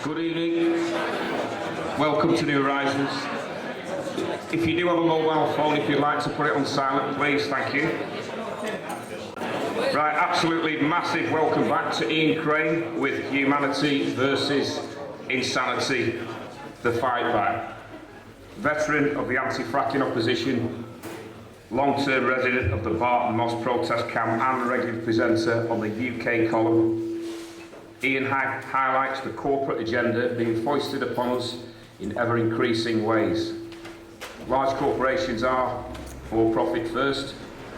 Good evening. Welcome to New Horizons. If you do have a mobile phone, if you'd like to put it on silent, please, thank you. Right, absolutely massive welcome back to Ian Crane with Humanity versus Insanity, the fight back. Veteran of the anti-fracking opposition, long-term resident of the Barton Moss protest camp and regular presenter on the UK column. Ian highlights the corporate agenda being foisted upon us in ever-increasing ways. Large corporations are for profit first,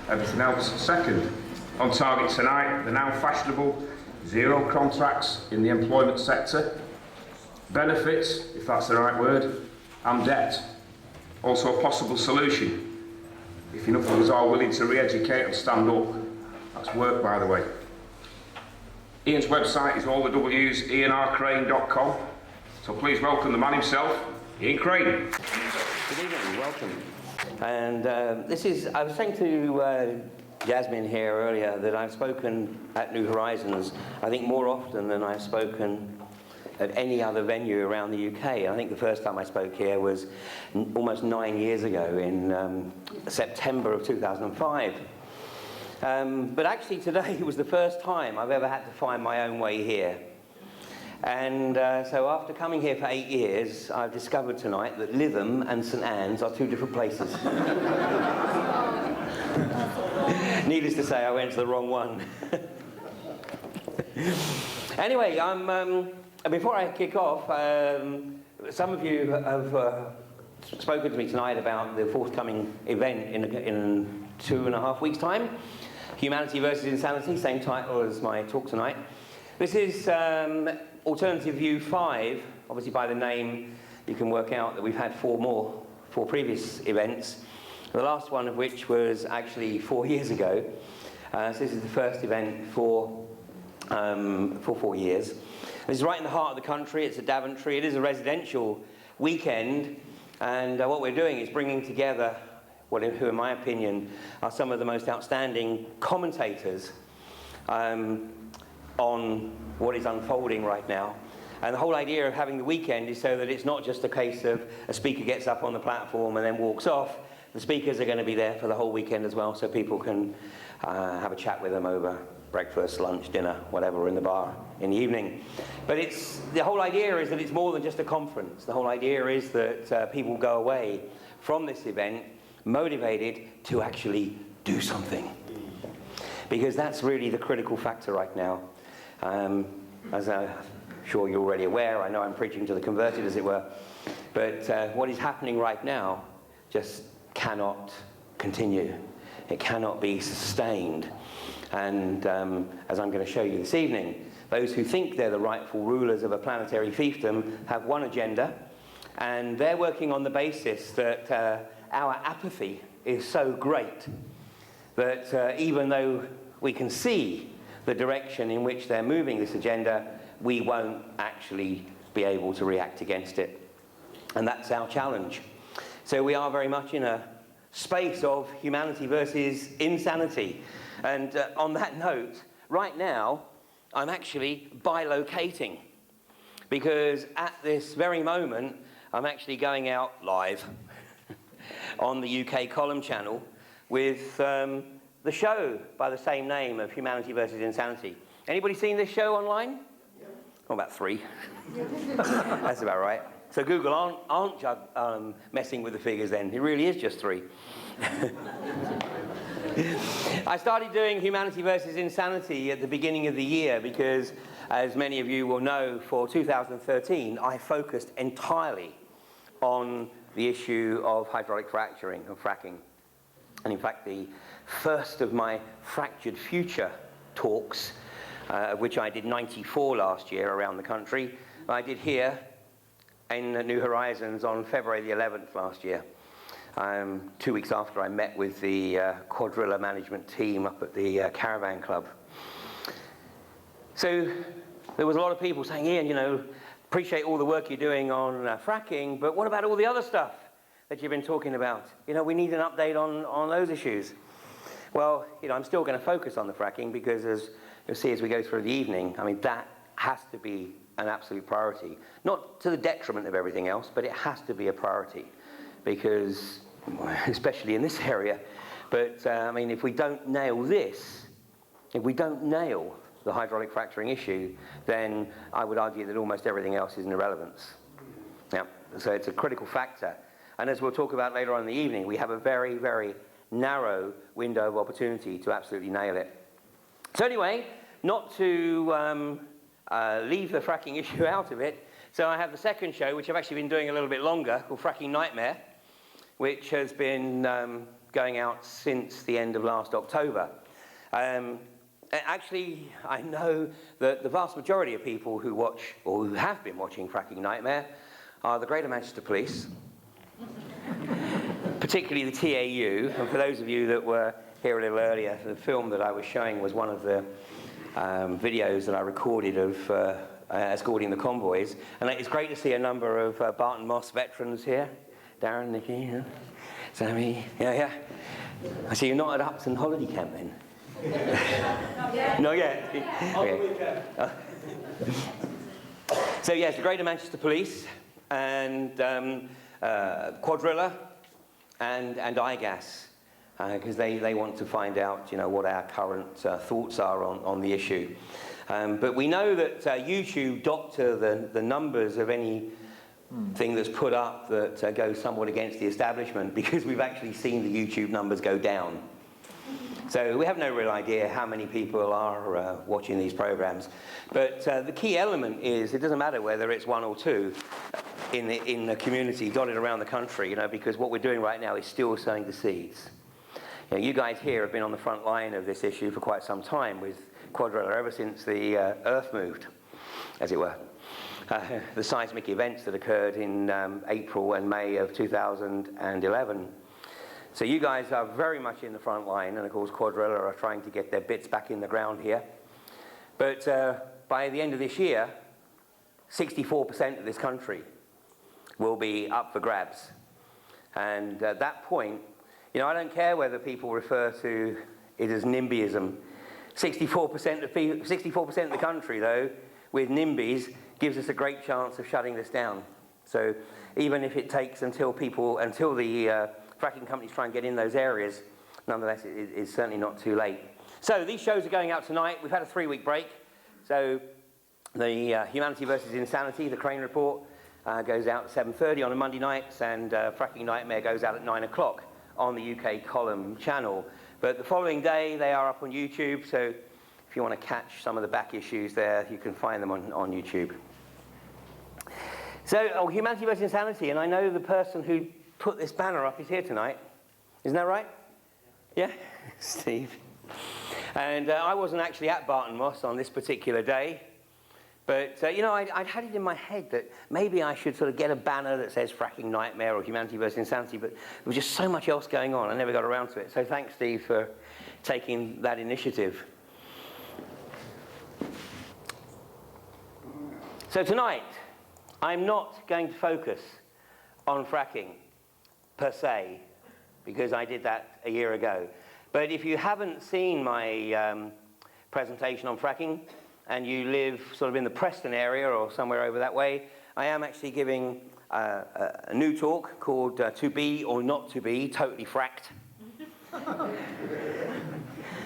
everything else second. On target tonight, the now fashionable zero contracts in the employment sector, benefits, if that's the right word, and debt. Also a possible solution, if enough of us are willing to re-educate and stand up. That's work, by the way. Ian's website is all the W's, ianrcrane.com. So please welcome the man himself, Ian Crane. Good evening, welcome. And I was saying to Jasmine here earlier that I've spoken at New Horizons, I think more often than I've spoken at any other venue around the UK. I think the first time I spoke here was almost 9 years ago in September of 2005. But actually today was the first time I've ever had to find my own way here. And so after coming here for 8 years, I've discovered tonight that Lytham and St Anne's are two different places. Needless to say, I went to the wrong one. Anyway, before I kick off, some of you have spoken to me tonight about the forthcoming event in 2.5 weeks' time. Humanity versus Insanity, same title as my talk tonight. This is Alternative View 5. Obviously by the name you can work out that we've had four previous events, the last one of which was actually 4 years ago. So this is the first event for 4 years. This is right in the heart of the country. It's at Daventry. It is a residential weekend, and what we're doing is bringing together who in my opinion are some of the most outstanding commentators on what is unfolding right now. And the whole idea of having the weekend is so that it's not just a case of a speaker gets up on the platform and then walks off. The speakers are going to be there for the whole weekend as well, so people can have a chat with them over breakfast, lunch, dinner, whatever, in the bar in the evening. But the whole idea is that it's more than just a conference. The whole idea is that people go away from this event motivated to actually do something. Because that's really the critical factor right now. As I'm sure you're already aware, I know I'm preaching to the converted, as it were, but what is happening right now just cannot continue. It cannot be sustained. And as I'm going to show you this evening, those who think they're the rightful rulers of a planetary fiefdom have one agenda, and they're working on the basis that our apathy is so great that even though we can see the direction in which they're moving this agenda, we won't actually be able to react against it. And that's our challenge. So we are very much in a space of humanity versus insanity. And on that note, right now, I'm actually bilocating, because at this very moment, I'm actually going out live on the UK column channel with the show by the same name of Humanity versus Insanity. Anybody seen this show online? Yeah. Oh, about 3. That's about right. So Google aren't messing with the figures then. It really is just 3. I started doing Humanity versus Insanity at the beginning of the year because, as many of you will know, for 2013, I focused entirely on the issue of hydraulic fracturing, of fracking. And in fact, the first of my Fractured Future talks, which I did 94 last year around the country, I did here in New Horizons on February the 11th last year. 2 weeks after I met with the Quadrilla management team up at the Caravan Club. So there was a lot of people saying, Ian, appreciate all the work you're doing on fracking, but what about all the other stuff that you've been talking about? We need an update on those issues. Well, I'm still going to focus on the fracking because, as you'll see as we go through the evening, that has to be an absolute priority. Not to the detriment of everything else, but it has to be a priority because, especially in this area, but I mean, if we don't nail this, if we don't nail the hydraulic fracturing issue, then I would argue that almost everything else is an irrelevance. Yeah, so it's a critical factor. And as we'll talk about later on in the evening, we have a very, very narrow window of opportunity to absolutely nail it. So anyway, not to leave the fracking issue out of it, so I have the second show, which I've actually been doing a little bit longer, called Fracking Nightmare, which has been going out since the end of last October. Actually, I know that the vast majority of people who watch, or who have been watching Fracking Nightmare, are the Greater Manchester Police, particularly the TAU. And for those of you that were here a little earlier, the film that I was showing was one of the videos that I recorded of escorting the convoys. And it's great to see a number of Barton Moss veterans here. Darren, Nikki, Sammy, yeah. I see you're not at Upton Holiday Camp then. Not yet. Okay. So yes, the Greater Manchester Police and Quadrilla and IGAS, because they want to find out, what our current thoughts are on the issue. But we know that YouTube doctor the numbers of anything that's put up that goes somewhat against the establishment, because we've actually seen the YouTube numbers go down. So we have no real idea how many people are watching these programs. But the key element is it doesn't matter whether it's one or two in the community dotted around the country, because what we're doing right now is still sowing the seeds. You guys here have been on the front line of this issue for quite some time with Quadrilla, ever since the Earth moved, as it were. The seismic events that occurred in April and May of 2011. So you guys are very much in the front line, and of course Quadrilla are trying to get their bits back in the ground here. But by the end of this year, 64% of this country will be up for grabs. And at that point, I don't care whether people refer to it as NIMBYism. 64% of the country, though, with NIMBYs, gives us a great chance of shutting this down. So even if it takes until the fracking companies try and get in those areas, nonetheless, it's certainly not too late. So these shows are going out tonight. We've had a 3-week break. So the Humanity versus Insanity, the Crane Report, goes out at 7:30 on a Monday night, and Fracking Nightmare goes out at 9 o'clock on the UK Column channel. But the following day, they are up on YouTube, so if you want to catch some of the back issues there, you can find them on YouTube. So, Humanity versus Insanity, and I know the person who put this banner up is here tonight. Isn't that right? Yeah? Steve. And I wasn't actually at Barton Moss on this particular day, but, I'd had it in my head that maybe I should sort of get a banner that says Fracking Nightmare or Humanity versus Insanity, but there was just so much else going on, I never got around to it. So thanks, Steve, for taking that initiative. So tonight, I'm not going to focus on fracking per se, because I did that a year ago. But if you haven't seen my presentation on fracking, and you live sort of in the Preston area or somewhere over that way, I am actually giving a new talk called To Be or Not To Be Totally Fracked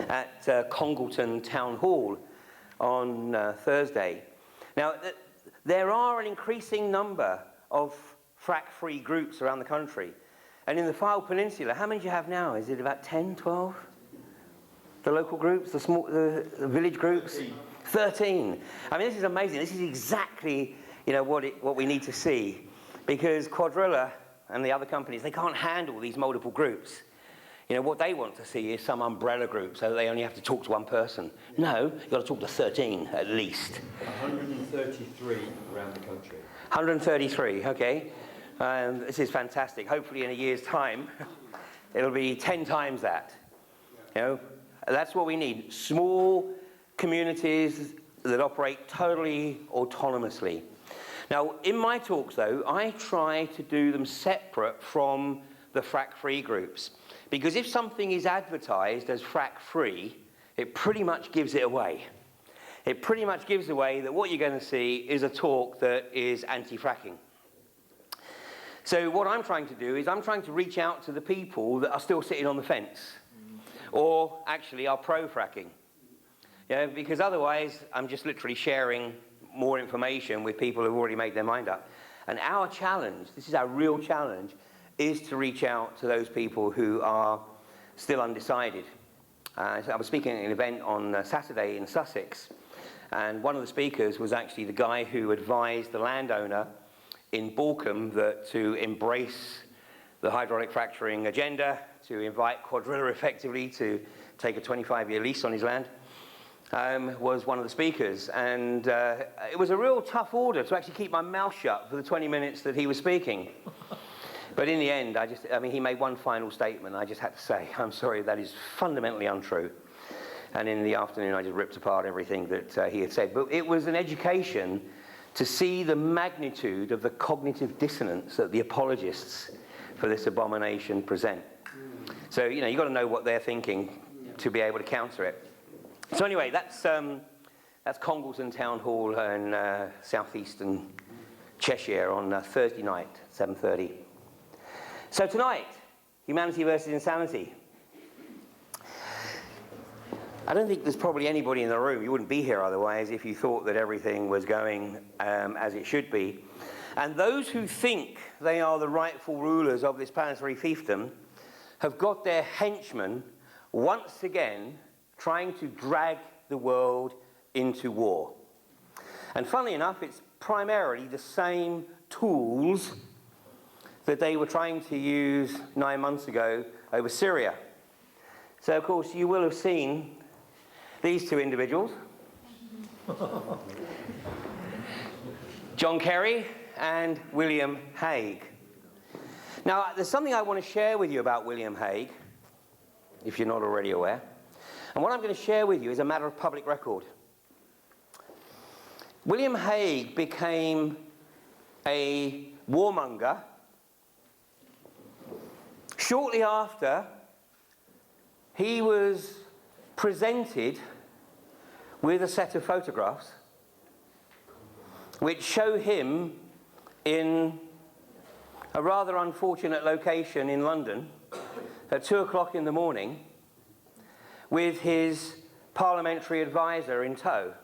at Congleton Town Hall on Thursday. Now, there are an increasing number of frack-free groups around the country. And in the Fylde Peninsula, how many do you have now? Is it about 10, 12? The local groups, the village groups? 13. I mean, this is amazing. This is exactly, what we need to see. Because Quadrilla and the other companies, they can't handle these multiple groups. What they want to see is some umbrella group, so they only have to talk to one person. No, you've got to talk to 13 at least. 133 around the country. 133, okay. This is fantastic. Hopefully in a year's time, it'll be 10 times that. That's what we need. Small communities that operate totally autonomously. Now, in my talks, though, I try to do them separate from the frack-free groups. Because if something is advertised as frack-free, it pretty much gives it away. it pretty much gives away that what you're going to see is a talk that is anti-fracking. So what I'm trying to do is I'm trying to reach out to the people that are still sitting on the fence, or actually are pro-fracking. Yeah, because otherwise I'm just literally sharing more information with people who've already made their mind up. And our challenge, this is our real challenge, is to reach out to those people who are still undecided. So I was speaking at an event on Saturday in Sussex, and one of the speakers was actually the guy who advised the landowner in Borkum that to embrace the hydraulic fracturing agenda, to invite Quadrilla effectively to take a 25-year lease on his land, was one of the speakers. And it was a real tough order to actually keep my mouth shut for the 20 minutes that he was speaking. But in the end, he made one final statement. I just had to say, I'm sorry, that is fundamentally untrue. And in the afternoon, I just ripped apart everything that he had said. But it was an education to see the magnitude of the cognitive dissonance that the apologists for this abomination present. So, you've got to know what they're thinking to be able to counter it. So anyway, that's Congleton Town Hall in southeastern Cheshire on Thursday night, 7:30. So tonight, humanity versus insanity. I don't think there's probably anybody in the room, you wouldn't be here otherwise, if you thought that everything was going as it should be. And those who think they are the rightful rulers of this planetary fiefdom have got their henchmen once again trying to drag the world into war. And funnily enough, it's primarily the same tools that they were trying to use 9 months ago over Syria. So, of course, you will have seen these two individuals. John Kerry and William Hague. Now, there's something I want to share with you about William Hague, if you're not already aware. And what I'm going to share with you is a matter of public record. William Hague became a warmonger shortly after he was presented with a set of photographs which show him in a rather unfortunate location in London at 2 o'clock in the morning with his parliamentary advisor in tow.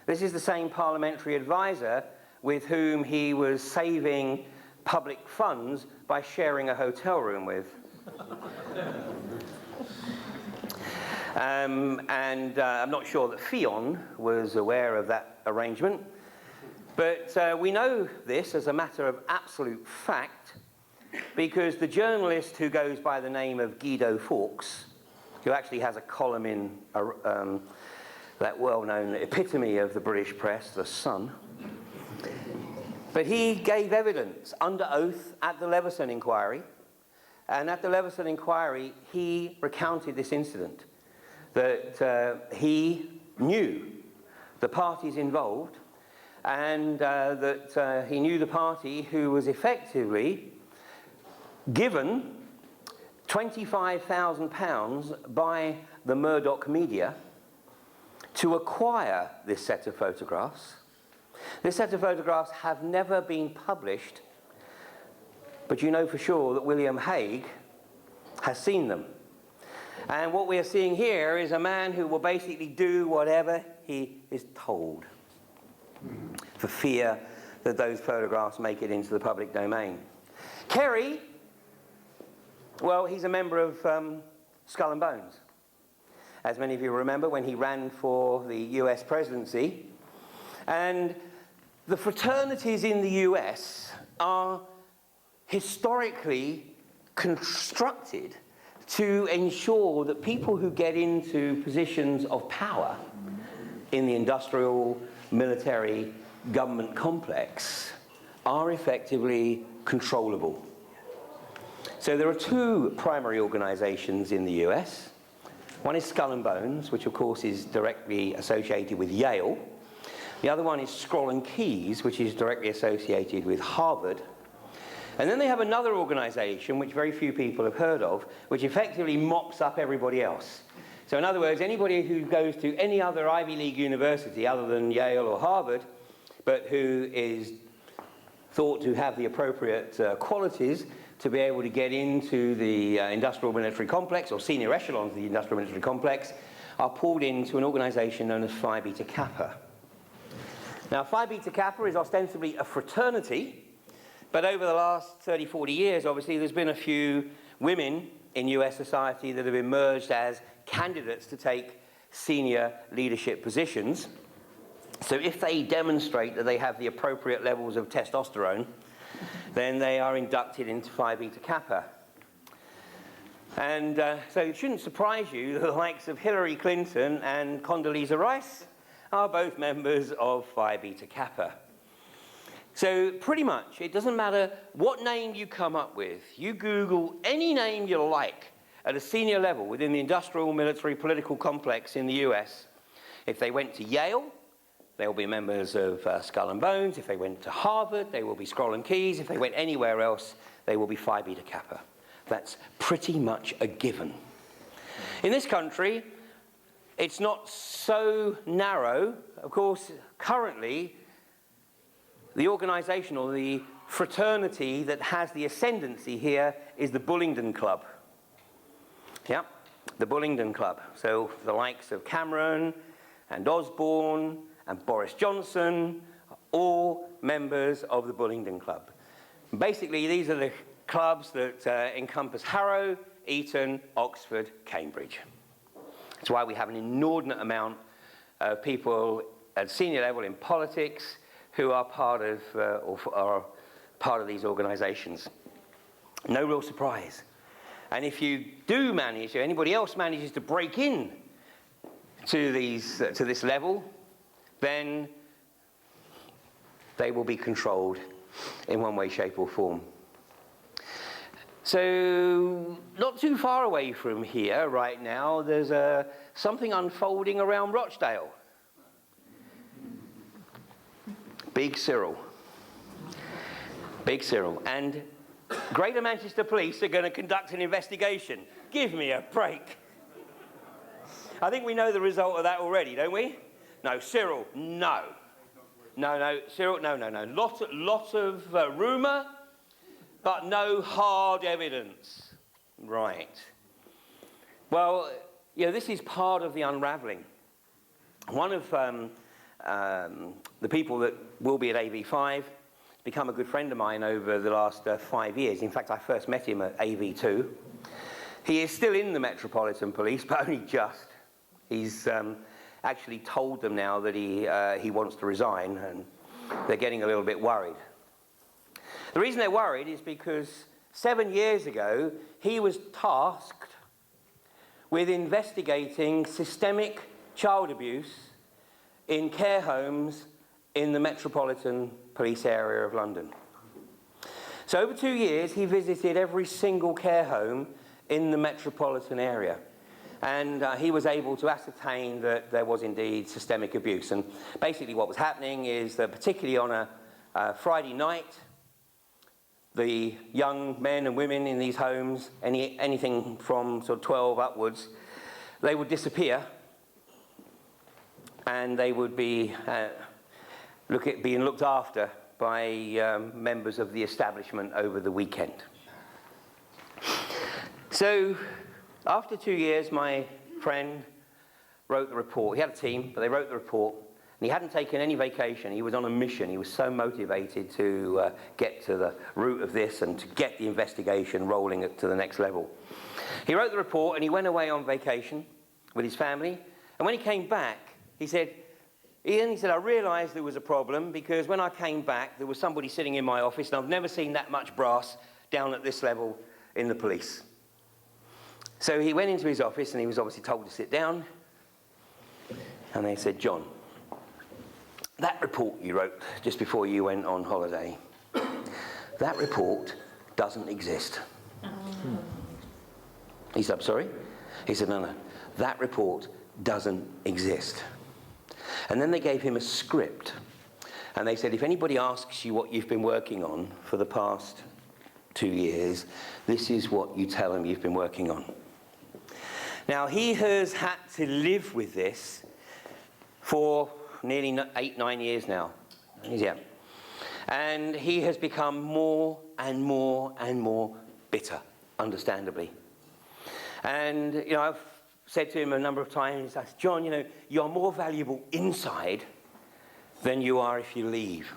This is the same parliamentary advisor with whom he was saving public funds by sharing a hotel room with. And I'm not sure that Fionn was aware of that arrangement, but we know this as a matter of absolute fact because the journalist who goes by the name of Guido Fawkes, who actually has a column in that well-known epitome of the British press, The Sun, but he gave evidence under oath at the Leveson inquiry, and at the Leveson inquiry he recounted this incident, that he knew the parties involved and that he knew the party who was effectively given £25,000 by the Murdoch media to acquire this set of photographs. This set of photographs have never been published, but you know for sure that William Hague has seen them. And what we are seeing here is a man who will basically do whatever he is told for fear that those photographs make it into the public domain. Kerry, well, he's a member of Skull and Bones. As many of you remember, when he ran for the US presidency. And the fraternities in the US are historically constructed to ensure that people who get into positions of power in the industrial, military, government complex are effectively controllable. So there are two primary organizations in the US. One is Skull and Bones, which of course is directly associated with Yale. The other one is Scroll and Keys, which is directly associated with Harvard. And then they have another organization, which very few people have heard of, which effectively mops up everybody else. So in other words, anybody who goes to any other Ivy League university other than Yale or Harvard, but who is thought to have the appropriate qualities to be able to get into the industrial military complex, or senior echelons of the industrial military complex, are pulled into an organisation known as Phi Beta Kappa. Now, Phi Beta Kappa is ostensibly a fraternity, but over the last 30, 40 years, obviously, there's been a few women in US society that have emerged as candidates to take senior leadership positions. So if they demonstrate that they have the appropriate levels of testosterone, then they are inducted into Phi Beta Kappa. And so it shouldn't surprise you that the likes of Hillary Clinton and Condoleezza Rice are both members of Phi Beta Kappa. So pretty much, it doesn't matter what name you come up with. You Google any name you like at a senior level within the industrial, military, political complex in the US. If they went to Yale, they will be members of Skull and Bones. If they went to Harvard, they will be Scroll and Keys. If they went anywhere else, they will be Phi Beta Kappa. That's pretty much a given. In this country, it's not so narrow. Of course, currently, the organisation or the fraternity that has the ascendancy here is the Bullingdon Club. Yeah, the Bullingdon Club. So the likes of Cameron and Osborne and Boris Johnson are all members of the Bullingdon Club. Basically, these are the clubs that encompass Harrow, Eton, Oxford, Cambridge. That's why we have an inordinate amount of people at senior level in politics who are part of these organisations. No real surprise. And if you do manage, or anybody else manages to break in to this level, then they will be controlled in one way, shape or form. So not too far away from here right now, there's something unfolding around Rochdale. Big Cyril. Big Cyril. And Greater Manchester Police are going to conduct an investigation. Give me a break. I think we know the result of that already, don't we? No, Cyril, no. No, Cyril, no. Lot of rumour, but no hard evidence. Right. Well, this is part of the unravelling. One of the people that will be at AV5 become a good friend of mine over the last 5 years. In fact, I first met him at AV2. He is still in the Metropolitan Police, but only just. He's actually told them now that he wants to resign, and they're getting a little bit worried. The reason they're worried is because 7 years ago, he was tasked with investigating systemic child abuse in care homes in the Metropolitan Police area of London. So over 2 years, he visited every single care home in the metropolitan area. And he was able to ascertain that there was indeed systemic abuse. And basically what was happening is that particularly on a Friday night, the young men and women in these homes, anything from sort of 12 upwards, they would disappear and they would be being looked after by members of the establishment over the weekend. So after 2 years, my friend wrote the report. He had a team, but they wrote the report. And he hadn't taken any vacation. He was on a mission. He was so motivated to get to the root of this and to get the investigation rolling to the next level. He wrote the report and he went away on vacation with his family. And when he came back, he said, Ian, he said, I realised there was a problem because when I came back, there was somebody sitting in my office and I've never seen that much brass down at this level in the police. So he went into his office and he was obviously told to sit down. And they said, John, that report you wrote just before you went on holiday, that report doesn't exist. He said, I'm sorry? He said, no, that report doesn't exist. And then they gave him a script. And they said, if anybody asks you what you've been working on for the past 2 years, this is what you tell them you've been working on. Now, he has had to live with this for nearly 8, 9 years now. Yeah. And he has become more and more and more bitter, understandably. And, you know, I've said to him a number of times, I said, John, you know, you're more valuable inside than you are if you leave.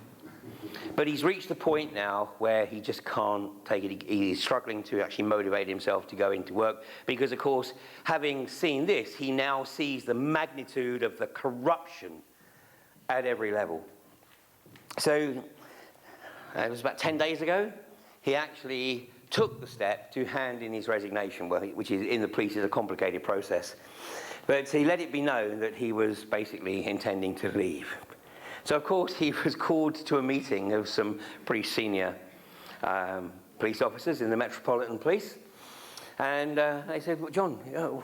But he's reached the point now where he just can't take it. He's struggling to actually motivate himself to go into work because, of course, having seen this, he now sees the magnitude of the corruption at every level. So it was about 10 days ago, he actually took the step to hand in his resignation, which is in the police is a complicated process. But he let it be known that he was basically intending to leave. So, of course, he was called to a meeting of some pretty senior police officers in the Metropolitan Police. And they said, well, John, you know,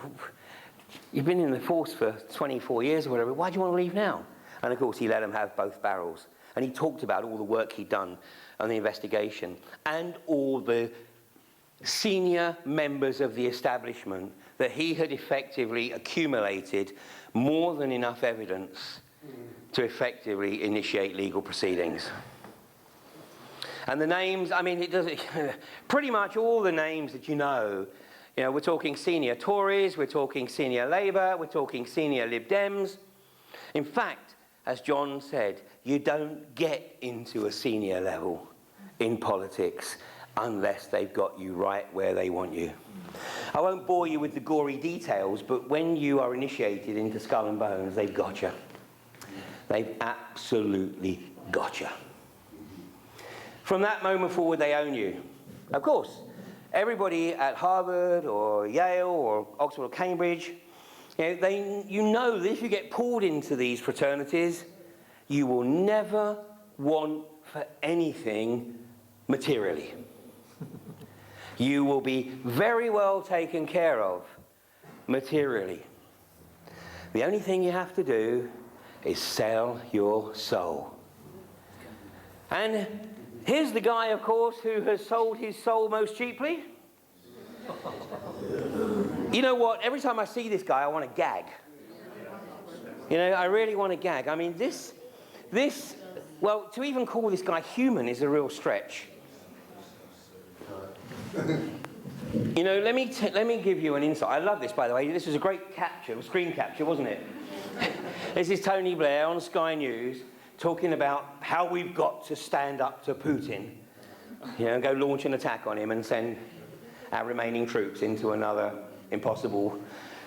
you've been in the force for 24 years or whatever. Why do you want to leave now? And, of course, he let them have both barrels. And he talked about all the work he'd done on the investigation and all the senior members of the establishment that he had effectively accumulated more than enough evidence to effectively initiate legal proceedings. And the names, I mean, it does pretty much all the names that you know, we're talking senior Tories, we're talking senior Labour, we're talking senior Lib Dems. In fact, as John said, you don't get into a senior level in politics unless they've got you right where they want you. I won't bore you with the gory details, but when you are initiated into Skull and Bones, they've got you. They've absolutely got you. From that moment forward, they own you. Of course, everybody at Harvard or Yale or Oxford or Cambridge, you know that if you get pulled into these fraternities, you will never want for anything materially. You will be very well taken care of materially. The only thing you have to do is sell your soul. And here's the guy, of course, who has sold his soul most cheaply. You know what? Every time I see this guy, I want to gag. I really want to gag. I mean, well, to even call this guy human is a real stretch. Let me give you an insight. I love this, by the way. This was a great capture, screen capture, wasn't it? This is Tony Blair on Sky News talking about how we've got to stand up to Putin, and go launch an attack on him and send our remaining troops into another impossible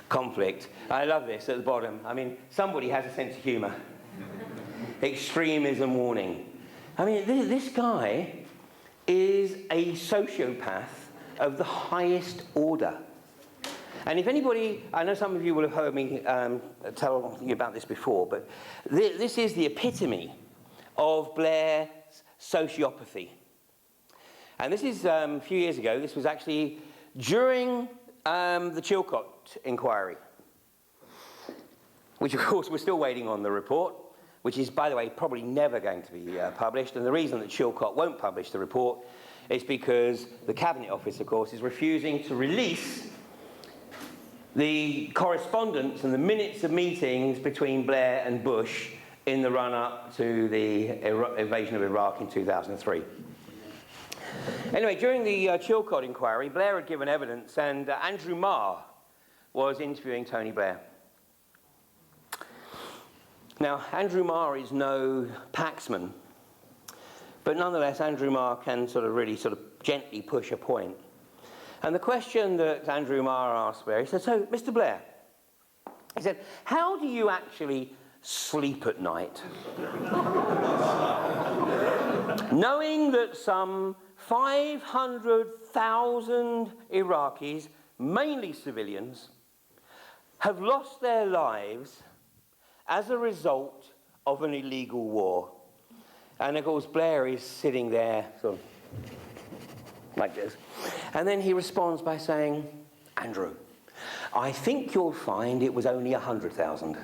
conflict. I love this at the bottom. I mean, somebody has a sense of humour. Extremism warning. I mean, this guy is a sociopath of the highest order. And if anybody, I know some of you will have heard me tell you about this before, but this is the epitome of Blair's sociopathy. And this is a few years ago. This was actually during the Chilcot inquiry, which, of course, we're still waiting on the report, which is, by the way, probably never going to be published. And the reason that Chilcot won't publish the report is because the Cabinet Office, of course, is refusing to release the correspondence and the minutes of meetings between Blair and Bush in the run-up to the invasion of Iraq in 2003. Anyway, during the Chilcot inquiry, Blair had given evidence, and Andrew Marr was interviewing Tony Blair. Now, Andrew Marr is no Paxman, but nonetheless, Andrew Marr can really gently push a point. And the question that Andrew Marr asked Blair, he said, so, Mr. Blair, he said, how do you actually sleep at night? Knowing that some 500,000 Iraqis, mainly civilians, have lost their lives as a result of an illegal war. And of course, Blair is sitting there, sort of like this. And then he responds by saying, Andrew, I think you'll find it was only 100,000.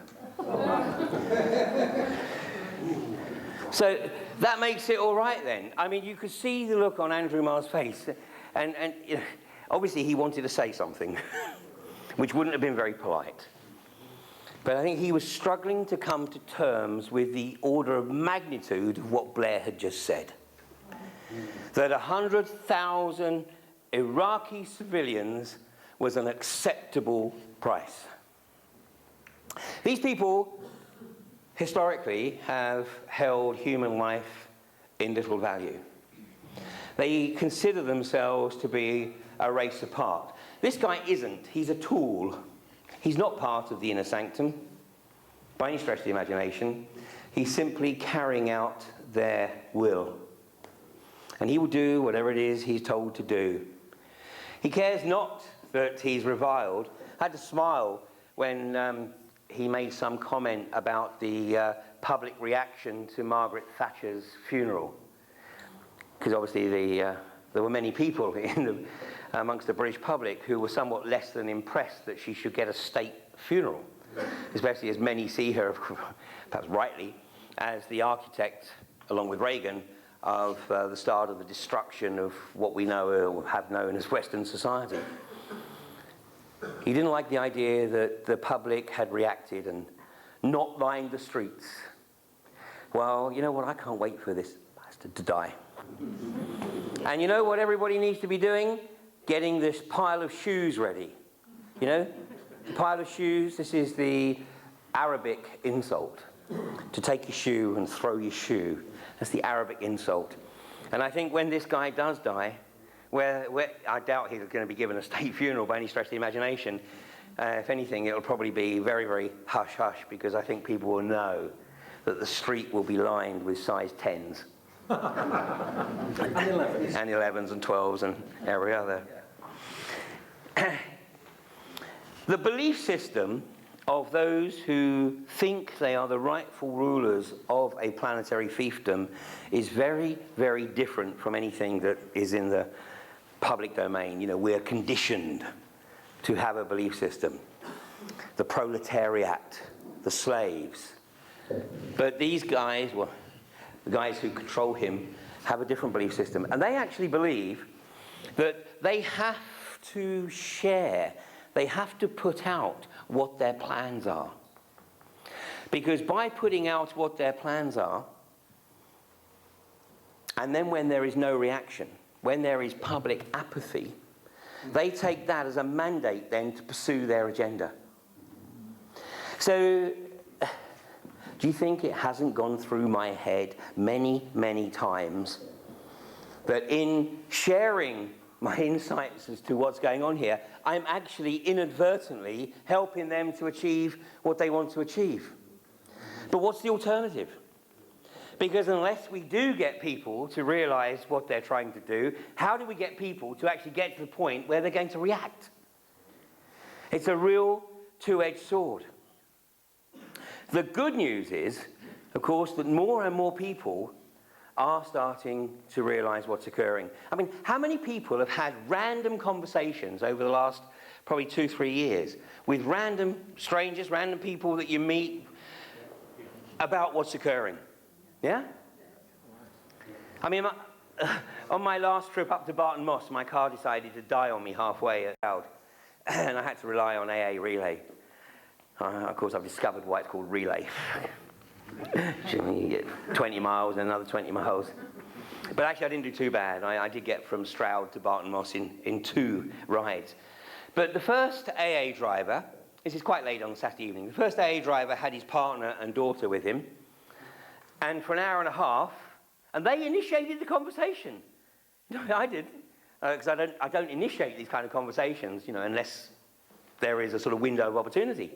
So that makes it all right then. I mean, you could see the look on Andrew Marr's face. And obviously he wanted to say something. which wouldn't have been very polite. But I think he was struggling to come to terms with the order of magnitude of what Blair had just said. That 100,000 Iraqi civilians was an acceptable price. These people, historically, have held human life in little value. They consider themselves to be a race apart. This guy isn't. He's a tool. He's not part of the inner sanctum, by any stretch of the imagination. He's simply carrying out their will. And he will do whatever it is he's told to do. He cares not that he's reviled. I had to smile when he made some comment about the public reaction to Margaret Thatcher's funeral. Because obviously there were many people amongst the British public who were somewhat less than impressed that she should get a state funeral, especially as many see her, perhaps rightly, as the architect, along with Reagan, of the start of the destruction of what we know or have known as Western society. He didn't like the idea that the public had reacted and not lined the streets. Well, you know what, I can't wait for this bastard to die. And you know what everybody needs to be doing? Getting this pile of shoes ready. You know? The pile of shoes, this is the Arabic insult. To take your shoe and throw your shoe. That's the Arabic insult. And I think when this guy does die, where I doubt he's going to be given a state funeral by any stretch of the imagination. If anything, it'll probably be very, very hush-hush, because I think people will know that the street will be lined with size 10s. And 11s. And 11s and 12s and every other. The belief system of those who think they are the rightful rulers of a planetary fiefdom is very, very different from anything that is in the public domain. You know, we're conditioned to have a belief system. The proletariat, the slaves. But these guys, well, the guys who control him, have a different belief system. And they actually believe that they have to share, they have to put out what their plans are. Because by putting out what their plans are, and then when there is no reaction, when there is public apathy, they take that as a mandate then to pursue their agenda. So, do you think it hasn't gone through my head many, many times that in sharing my insights as to what's going on here, I'm actually inadvertently helping them to achieve what they want to achieve? But what's the alternative? Because unless we do get people to realize what they're trying to do, how do we get people to actually get to the point where they're going to react? It's a real two-edged sword. The good news is, of course, that more and more people are starting to realize what's occurring. I mean, how many people have had random conversations over the last probably 2-3 years with random strangers, random people that you meet about what's occurring? Yeah? I mean, on my last trip up to Barton Moss, my car decided to die on me halfway out, and I had to rely on AA Relay. Of course, I've discovered why it's called Relay. You get 20 miles and another 20 miles. But actually, I didn't do too bad. I did get from Stroud to Barton Moss in 2 rides. But the first AA driver, this is quite late on Saturday evening, the first AA driver had his partner and daughter with him. And for an hour and a half, and they initiated the conversation. No, I didn't, because I don't initiate these kind of conversations, you know, unless there is a sort of window of opportunity.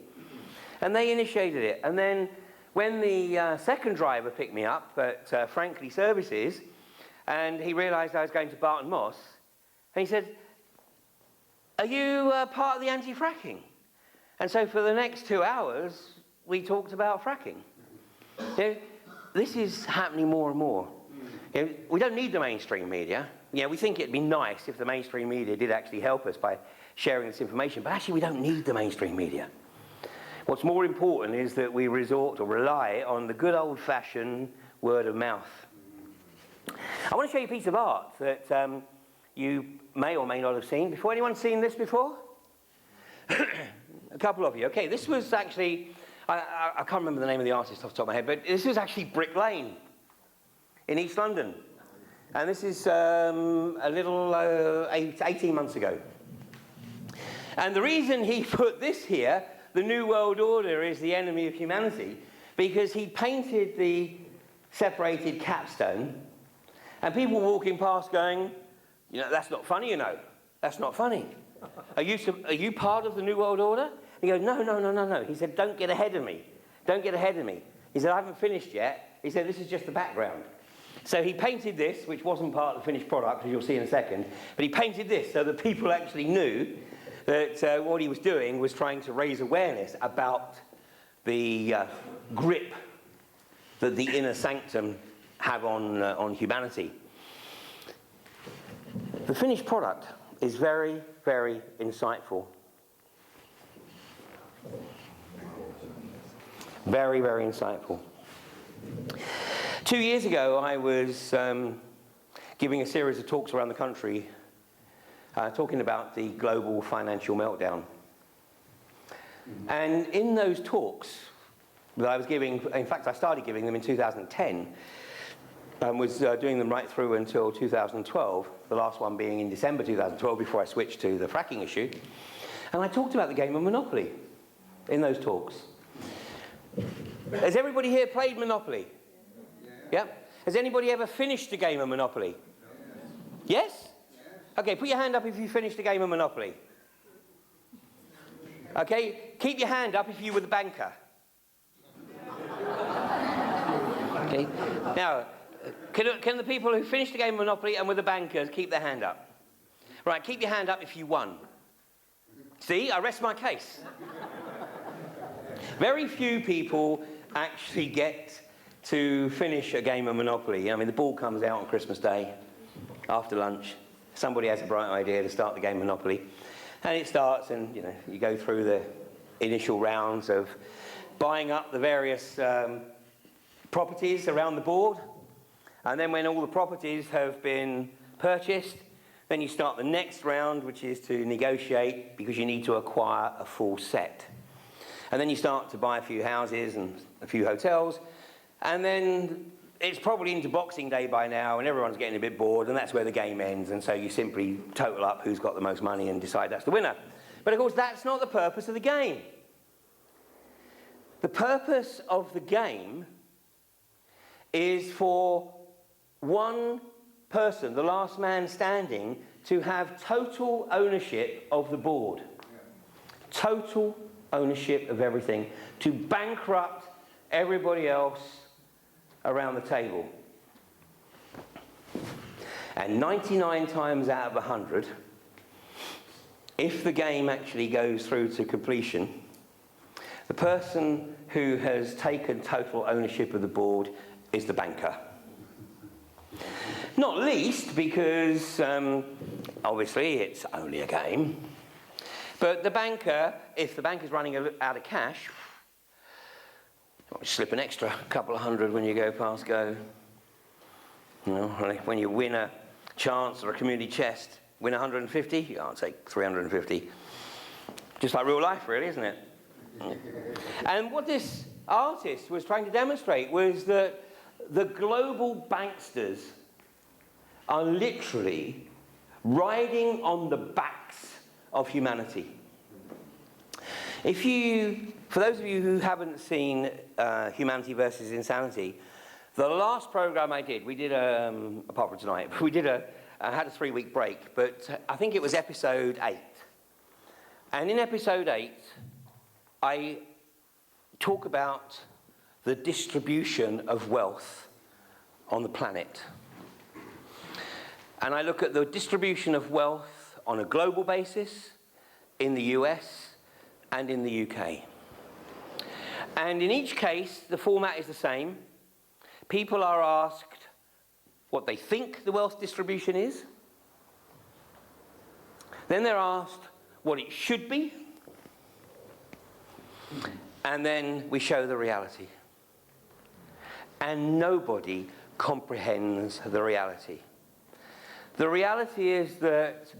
And they initiated it. And then when the second driver picked me up at Frankly Services, and he realized I was going to Barton Moss, and he said, "Are you part of the anti-fracking?" And so for the next 2 hours, we talked about fracking. You know, this is happening more and more. You know, we don't need the mainstream media. You know, we think it'd be nice if the mainstream media did actually help us by sharing this information, but actually we don't need the mainstream media. What's more important is that we resort or rely on the good old-fashioned word of mouth. I want to show you a piece of art that you may or may not have seen before. Anyone seen this before? A couple of you. Okay, this was actually, I can't remember the name of the artist off the top of my head, but this was actually Brick Lane in East London. And this is a little 18 months ago. And the reason he put this here, the New World Order is the enemy of humanity, because he painted the separated capstone, and people walking past going, you know, that's not funny, you know. That's not funny. Are you part of the New World Order? He goes, no. He said, don't get ahead of me. Don't get ahead of me. He said, I haven't finished yet. He said, this is just the background. So he painted this, which wasn't part of the finished product, as you'll see in a second, but he painted this so that people actually knew that what he was doing was trying to raise awareness about the grip that the inner sanctum have on humanity. The finished product is very, very insightful. Very, very insightful. 2 years ago, I was giving a series of talks around the country talking about the global financial meltdown. And in those talks that I was giving, in fact, I started giving them in 2010, and was doing them right through until 2012, the last one being in December 2012 before I switched to the fracking issue. And I talked about the game of Monopoly in those talks. Has everybody here played Monopoly? Yeah. Has anybody ever finished a game of Monopoly? Yes? Okay, put your hand up if you finished a game of Monopoly. Okay, keep your hand up if you were the banker. Okay, now, can the people who finished the game of Monopoly and were the bankers keep their hand up? Right, keep your hand up if you won. See, I rest my case. Very few people actually get to finish a game of Monopoly. I mean, the ball comes out on Christmas Day after lunch. Somebody has a bright idea to start the game of Monopoly. And it starts, and you know, you go through the initial rounds of buying up the various properties around the board. And then when all the properties have been purchased, then you start the next round, which is to negotiate, because you need to acquire a full set. And then you start to buy a few houses and a few hotels. And then it's probably into Boxing Day by now, and everyone's getting a bit bored, and that's where the game ends. And so you simply total up who's got the most money and decide that's the winner. But of course, that's not the purpose of the game. The purpose of the game is for one person, the last man standing, to have total ownership of the board. Total ownership of everything. To bankrupt everybody else around the table. And 99 times out of 100, if the game actually goes through to completion, the person who has taken total ownership of the board is the banker. Not least because, obviously, it's only a game. But the banker, if the banker's running out of cash, slip an extra couple of hundred when you go past go. You know, when you win a chance or a community chest, win 150, you can't take 350. Just like real life, really, isn't it? And what this artist was trying to demonstrate was that the global banksters are literally riding on the backs of humanity. For those of you who haven't seen Humanity versus Insanity, the last program I did, we did, apart from tonight, I had a 3-week break, but I think it was episode 8. And in episode 8, I talk about the distribution of wealth on the planet. And I look at the distribution of wealth on a global basis, in the US, and in the UK. And in each case, the format is the same. People are asked what they think the wealth distribution is. Then they're asked what it should be. And then we show the reality. And nobody comprehends the reality. The reality is that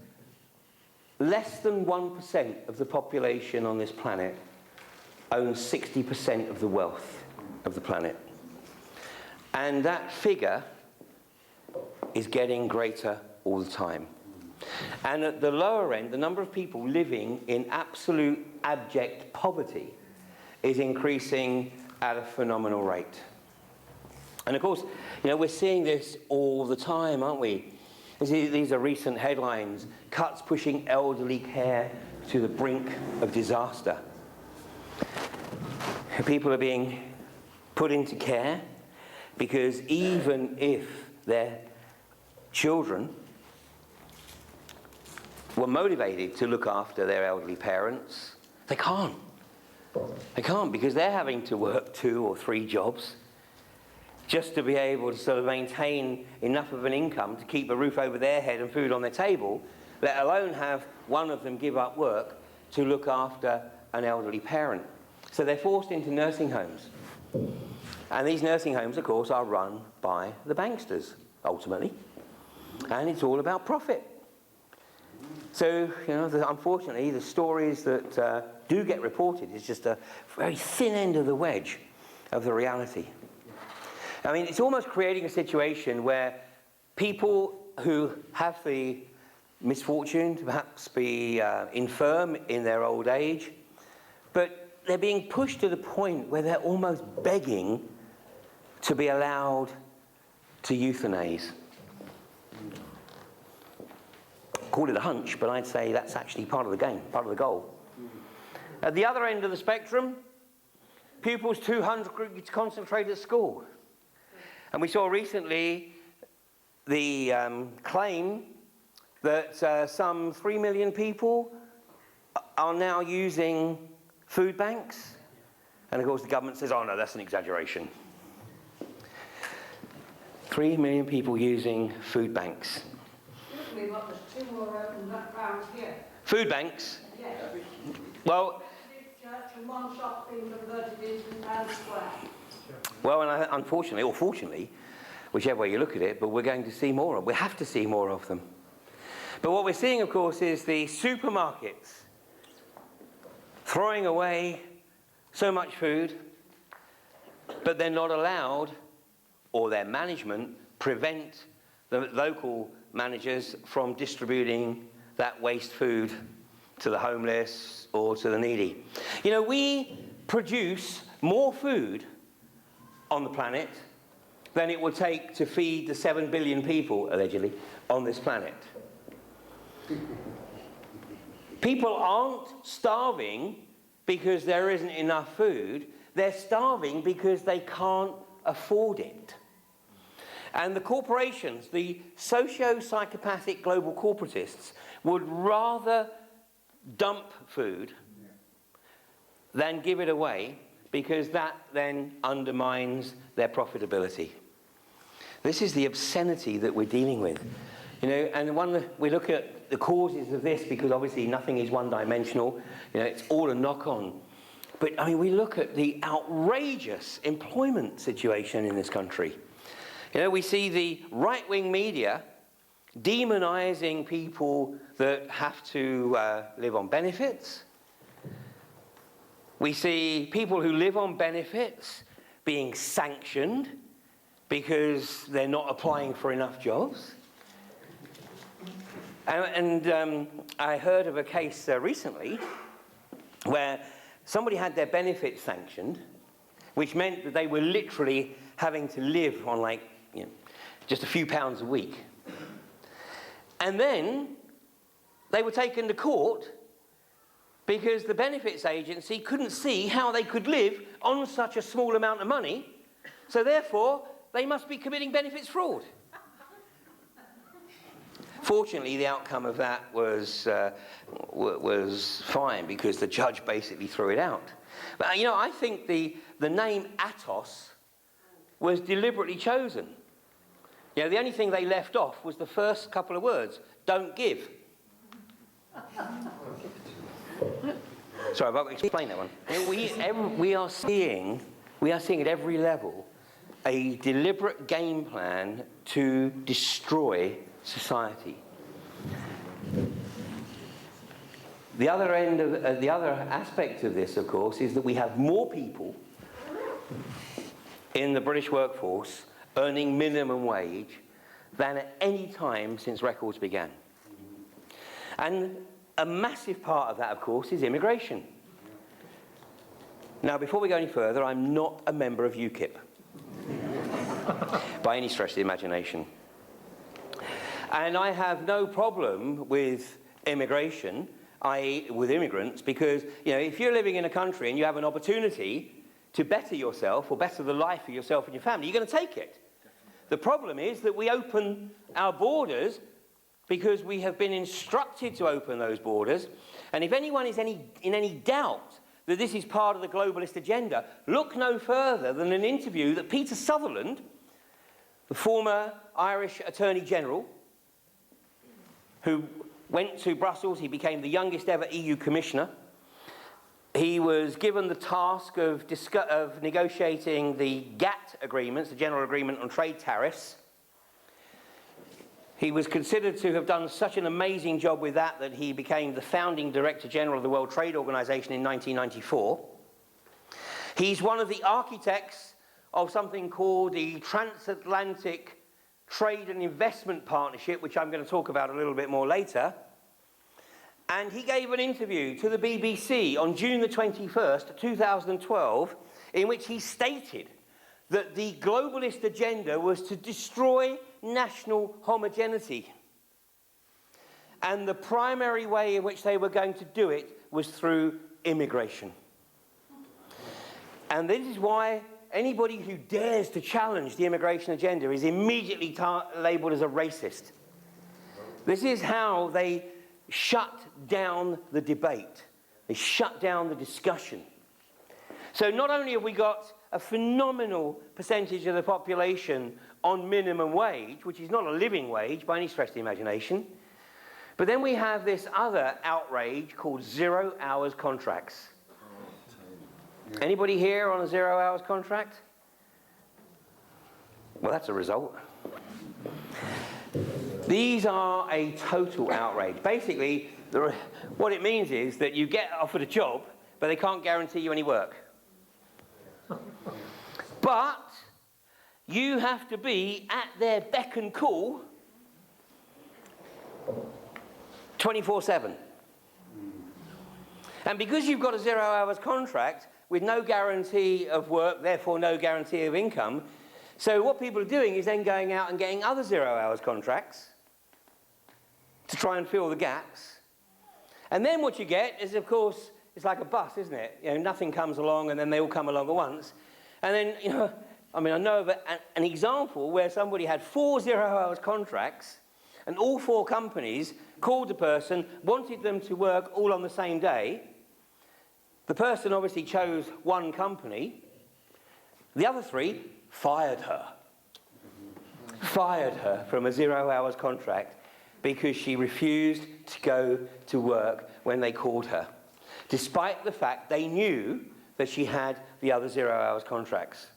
less than 1% of the population on this planet owns 60% of the wealth of the planet. And that figure is getting greater all the time. And at the lower end, the number of people living in absolute abject poverty is increasing at a phenomenal rate. And of course, you know, we're seeing this all the time, aren't we? These are recent headlines: cuts pushing elderly care to the brink of disaster. People are being put into care because even if their children were motivated to look after their elderly parents, they can't. They can't, because they're having to work 2 or 3 jobs just to be able to sort of maintain enough of an income to keep a roof over their head and food on their table, let alone have one of them give up work to look after an elderly parent. So they're forced into nursing homes. And these nursing homes, of course, are run by the banksters, ultimately. And it's all about profit. So, you know, unfortunately, the stories that do get reported is just a very thin end of the wedge of the reality. I mean, it's almost creating a situation where people who have the misfortune to perhaps be infirm in their old age, but they're being pushed to the point where they're almost begging to be allowed to euthanize. Call it a hunch, but I'd say that's actually part of the game, part of the goal. At the other end of the spectrum, pupils too hungry to concentrate at school. And we saw recently the claim that some 3 million people are now using food banks. And of course the government says, oh no, that's an exaggeration. 3 million people using food banks. Excuse me, but there's 2 more open round here. Food banks? Yes. Well, Church and 1 shop being converted into town square. well, and unfortunately, or fortunately, whichever way you look at it, but we're going to see more of them. We have to see more of them. But what we're seeing, of course, is the supermarkets throwing away so much food, but they're not allowed, or their management prevent the local managers from distributing that waste food to the homeless or to the needy. You know, we produce more food on the planet than it would take to feed the 7 billion people, allegedly, on this planet. People aren't starving because there isn't enough food. They're starving because they can't afford it. And the corporations, the socio-psychopathic global corporatists, would rather dump food than give it away, because that then undermines their profitability. This is the obscenity that we're dealing with. You know, and we look at the causes of this, because obviously nothing is one-dimensional. You know, it's all a knock-on. But I mean, we look at the outrageous employment situation in this country. You know, we see the right-wing media demonizing people that have to live on benefits. We see people who live on benefits being sanctioned because they're not applying for enough jobs. And I heard of a case recently where somebody had their benefits sanctioned, which meant that they were literally having to live on, like, you know, just a few pounds a week. And then they were taken to court because the benefits agency couldn't see how they could live on such a small amount of money, so therefore they must be committing benefits fraud. Fortunately, the outcome of that was fine, because the judge basically threw it out. But you know, I think the name Atos was deliberately chosen. You know, the only thing they left off was the first couple of words: "Don't give." Sorry, I've got to explain that one. We are seeing at every level a deliberate game plan to destroy society. The other end of the other aspect of this, of course, is that we have more people in the British workforce earning minimum wage than at any time since records began. And a massive part of that, of course, is immigration. Now, before we go any further, I'm not a member of UKIP by any stretch of the imagination. And I have no problem with immigration, i.e. with immigrants, because, you know, if you're living in a country and you have an opportunity to better yourself or better the life of yourself and your family, you're going to take it. The problem is that we open our borders because we have been instructed to open those borders. And if anyone is in any doubt that this is part of the globalist agenda, look no further than an interview that Peter Sutherland, the former Irish Attorney General, who went to Brussels, he became the youngest ever EU Commissioner. He was given the task of negotiating the GATT agreements, the General Agreement on Trade Tariffs. He was considered to have done such an amazing job with that that he became the founding Director General of the World Trade Organization in 1994. He's one of the architects of something called the Transatlantic Trade and Investment Partnership, which I'm going to talk about a little bit more later. And he gave an interview to the BBC on June the 21st, 2012, in which he stated that the globalist agenda was to destroy national homogeneity. And the primary way in which they were going to do it was through immigration. And this is why anybody who dares to challenge the immigration agenda is immediately labelled as a racist. This is how they shut down the debate. They shut down the discussion. So not only have we got a phenomenal percentage of the population on minimum wage, which is not a living wage by any stretch of the imagination, but then we have this other outrage called 0 hours contracts. Anybody here on a 0 hours contract? Well, that's a result. These are a total outrage. Basically, what it means is that you get offered a job, but they can't guarantee you any work. But you have to be at their beck and call 24/7. And because you've got a 0 hours contract with no guarantee of work, therefore no guarantee of income, so what people are doing is then going out and getting other 0 hours contracts to try and fill the gaps. And then what you get is, of course, it's like a bus, isn't it? You know, nothing comes along and then they all come along at once. And then, you know, I mean, I know of an example where somebody had 4 0 hours contracts and all 4 companies called the person, wanted them to work all on the same day. The person obviously chose one company. The other 3 fired her. Fired her from a 0 hours contract because she refused to go to work when they called her, despite the fact they knew that she had the other 0 hours contracts.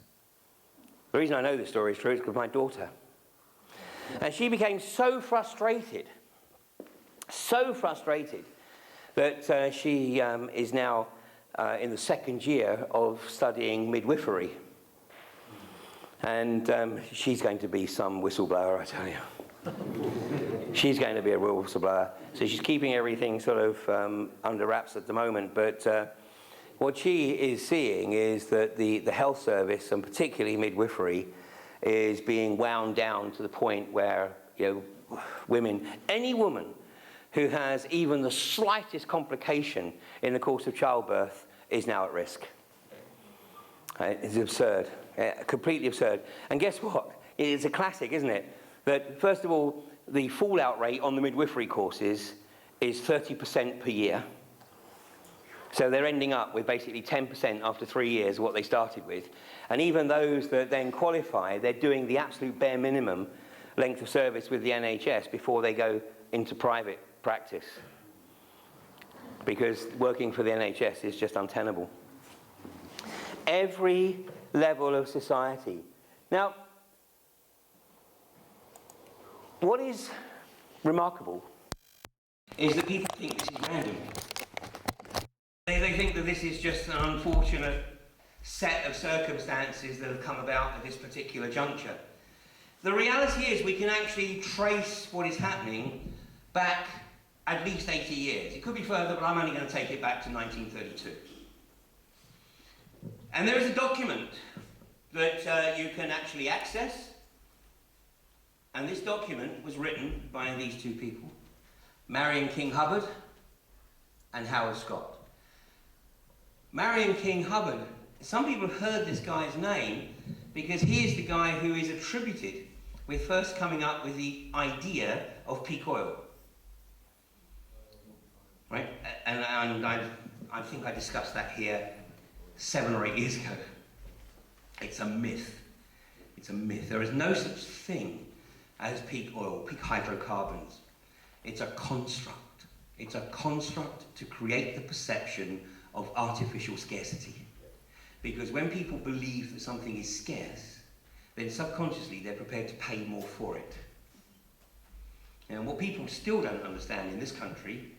The reason I know this story is true is because my daughter. And she became so frustrated that she is now in the 2nd year of studying midwifery. And she's going to be some whistleblower, I tell you. She's going to be a real whistleblower. So she's keeping everything sort of under wraps at the moment. But what she is seeing is that the health service, and particularly midwifery, is being wound down to the point where, you know, women, any woman who has even the slightest complication in the course of childbirth is now at risk. It's absurd, completely absurd. And guess what? It's a classic, isn't it? That, first of all, the fallout rate on the midwifery courses is 30% per year. So they're ending up with basically 10% after 3 years of what they started with. And even those that then qualify, they're doing the absolute bare minimum length of service with the NHS before they go into private practice. Because working for the NHS is just untenable. Every level of society. Now, what is remarkable is that people think this is random. think that this is just an unfortunate set of circumstances that have come about at this particular juncture. The reality is we can actually trace what is happening back at least 80 years. It could be further, but I'm only going to take it back to 1932. And there is a document that you can actually access, and this document was written by these two people, Marion King Hubbard and Howard Scott. Marion King Hubbard, some people have heard this guy's name because he is the guy who is attributed with first coming up with the idea of peak oil. Right? And I think I discussed that here 7 or 8 years ago. It's a myth. It's a myth. There is no such thing as peak oil, peak hydrocarbons. It's a construct. It's a construct to create the perception of artificial scarcity. Because when people believe that something is scarce, then subconsciously they're prepared to pay more for it. And what people still don't understand in this country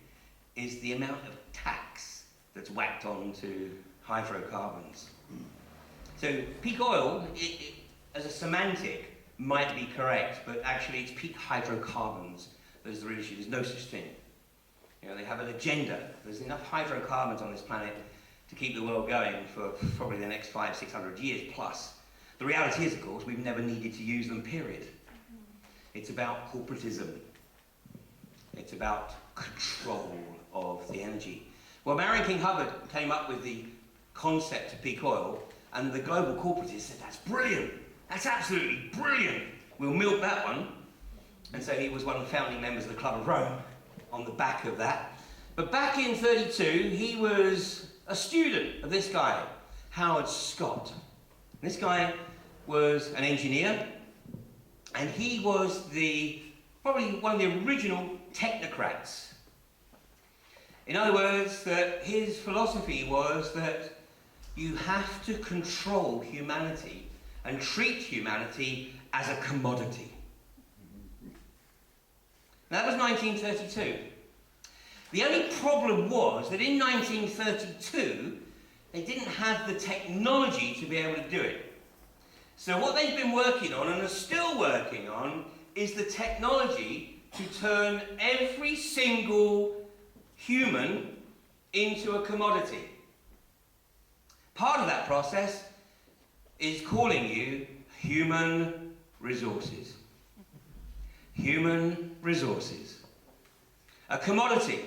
is the amount of tax that's whacked onto hydrocarbons. So peak oil, as a semantic, might be correct, but actually it's peak hydrocarbons that is the real issue. There's no such thing. You know, they have an agenda. There's enough hydrocarbons on this planet to keep the world going for probably the next 500-600 years plus. The reality is, of course, we've never needed to use them, period. It's about corporatism. It's about control of the energy. Well, Marion King Hubbard came up with the concept of peak oil, and the global corporatists said, that's brilliant. That's absolutely brilliant. We'll milk that one. And so he was one of the founding members of the Club of Rome on the back of that. But back in 32, he was a student of this guy, Howard Scott. This guy was an engineer, and he was probably one of the original technocrats. In other words, that his philosophy was that you have to control humanity and treat humanity as a commodity. Now, that was 1932. The only problem was that in 1932, they didn't have the technology to be able to do it. So what they've been working on, and are still working on, is the technology to turn every single human into a commodity. Part of that process is calling you human resources. Human resources. A commodity.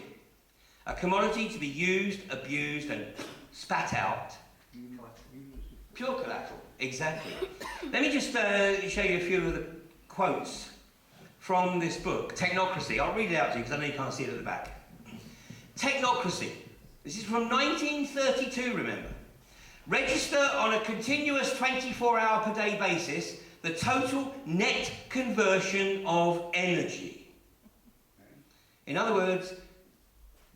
A commodity to be used, abused, and spat out. Pure collateral. Exactly. Let me just show you a few of the quotes from this book, Technocracy. I'll read it out to you because I know you can't see it at the back. Technocracy. This is from 1932, remember. Register on a continuous 24-hour per day basis the total net conversion of energy. In other words,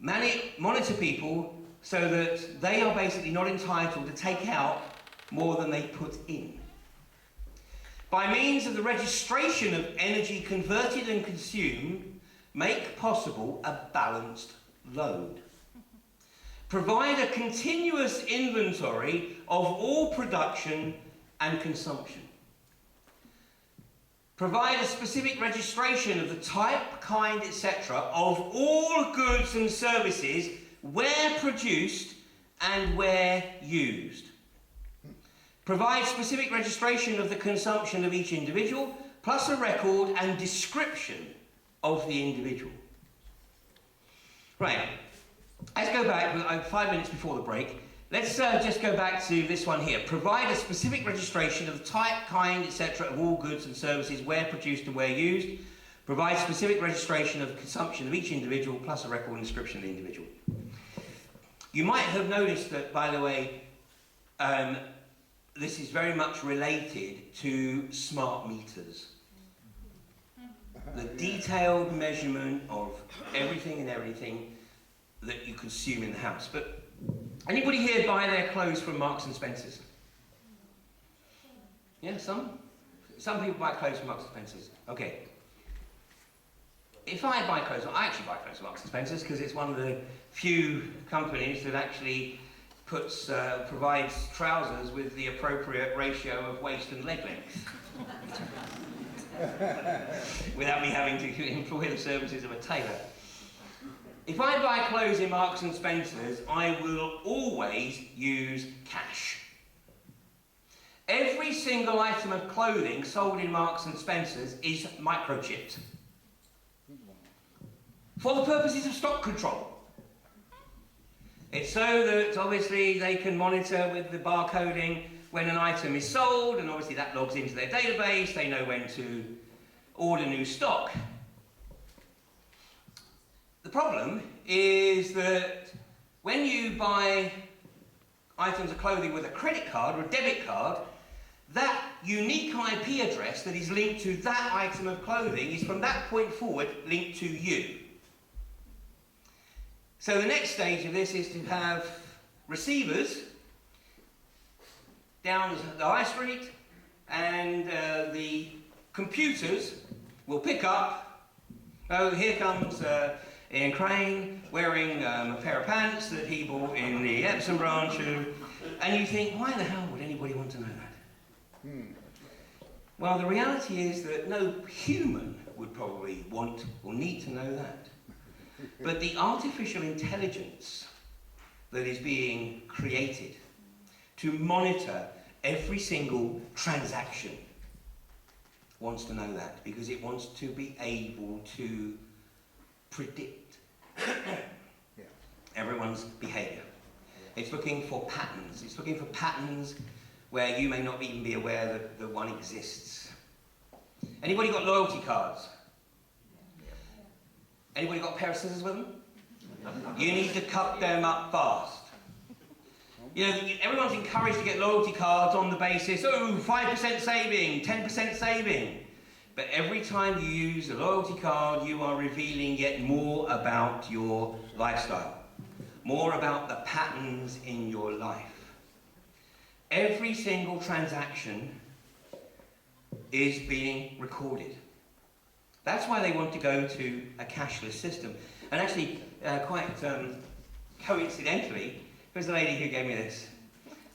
monitor people so that they are basically not entitled to take out more than they put in. By means of the registration of energy converted and consumed, make possible a balanced load. Provide a continuous inventory of all production and consumption. Provide a specific registration of the type, kind, etc. of all goods and services where produced and where used. Provide specific registration of the consumption of each individual, plus a record and description of the individual. Right, let's go back, 5 minutes before the break. Let's just go back to this one here. Provide a specific registration of the type, kind, etc. of all goods and services where produced and where used. Provide specific registration of the consumption of each individual, plus a record and description of the individual. You might have noticed that, by the way, this is very much related to smart meters. The detailed measurement of everything and everything that you consume in the house. But anybody here buy their clothes from Marks and Spencer's? Yeah, some? Some people buy clothes from Marks and Spencer's. Okay. if I buy clothes, I actually buy clothes from Marks and Spencer's because it's one of the few companies that actually provides trousers with the appropriate ratio of waist and leg length. Without me having to employ the services of a tailor. If I buy clothes in Marks and Spencer's, I will always use cash. Every single item of clothing sold in Marks and Spencer's is microchipped. For the purposes of stock control. It's so that obviously they can monitor with the barcoding when an item is sold, and obviously that logs into their database, they know when to order new stock. The problem is that when you buy items of clothing with a credit card or a debit card, that unique IP address that is linked to that item of clothing is from that point forward linked to you. So the next stage of this is to have receivers down the high street, and the computers will pick up, oh, here comes Ian Crane wearing a pair of pants that he bought in the Epsom branch, and you think, why the hell would anybody want to know that? Well, the reality is that no human would probably want or need to know that. But the artificial intelligence that is being created to monitor every single transaction wants to know that, because it wants to be able to predict everyone's behaviour. It's looking for patterns. It's looking for patterns where you may not even be aware that one exists. Anybody got loyalty cards? Anybody got a pair of scissors with them? You need to cut them up fast. You know, everyone's encouraged to get loyalty cards on the basis, oh, 5% saving, 10% saving. But every time you use a loyalty card, you are revealing yet more about your lifestyle, more about the patterns in your life. Every single transaction is being recorded. That's why they want to go to a cashless system. And actually, quite coincidentally, here's the lady who gave me this.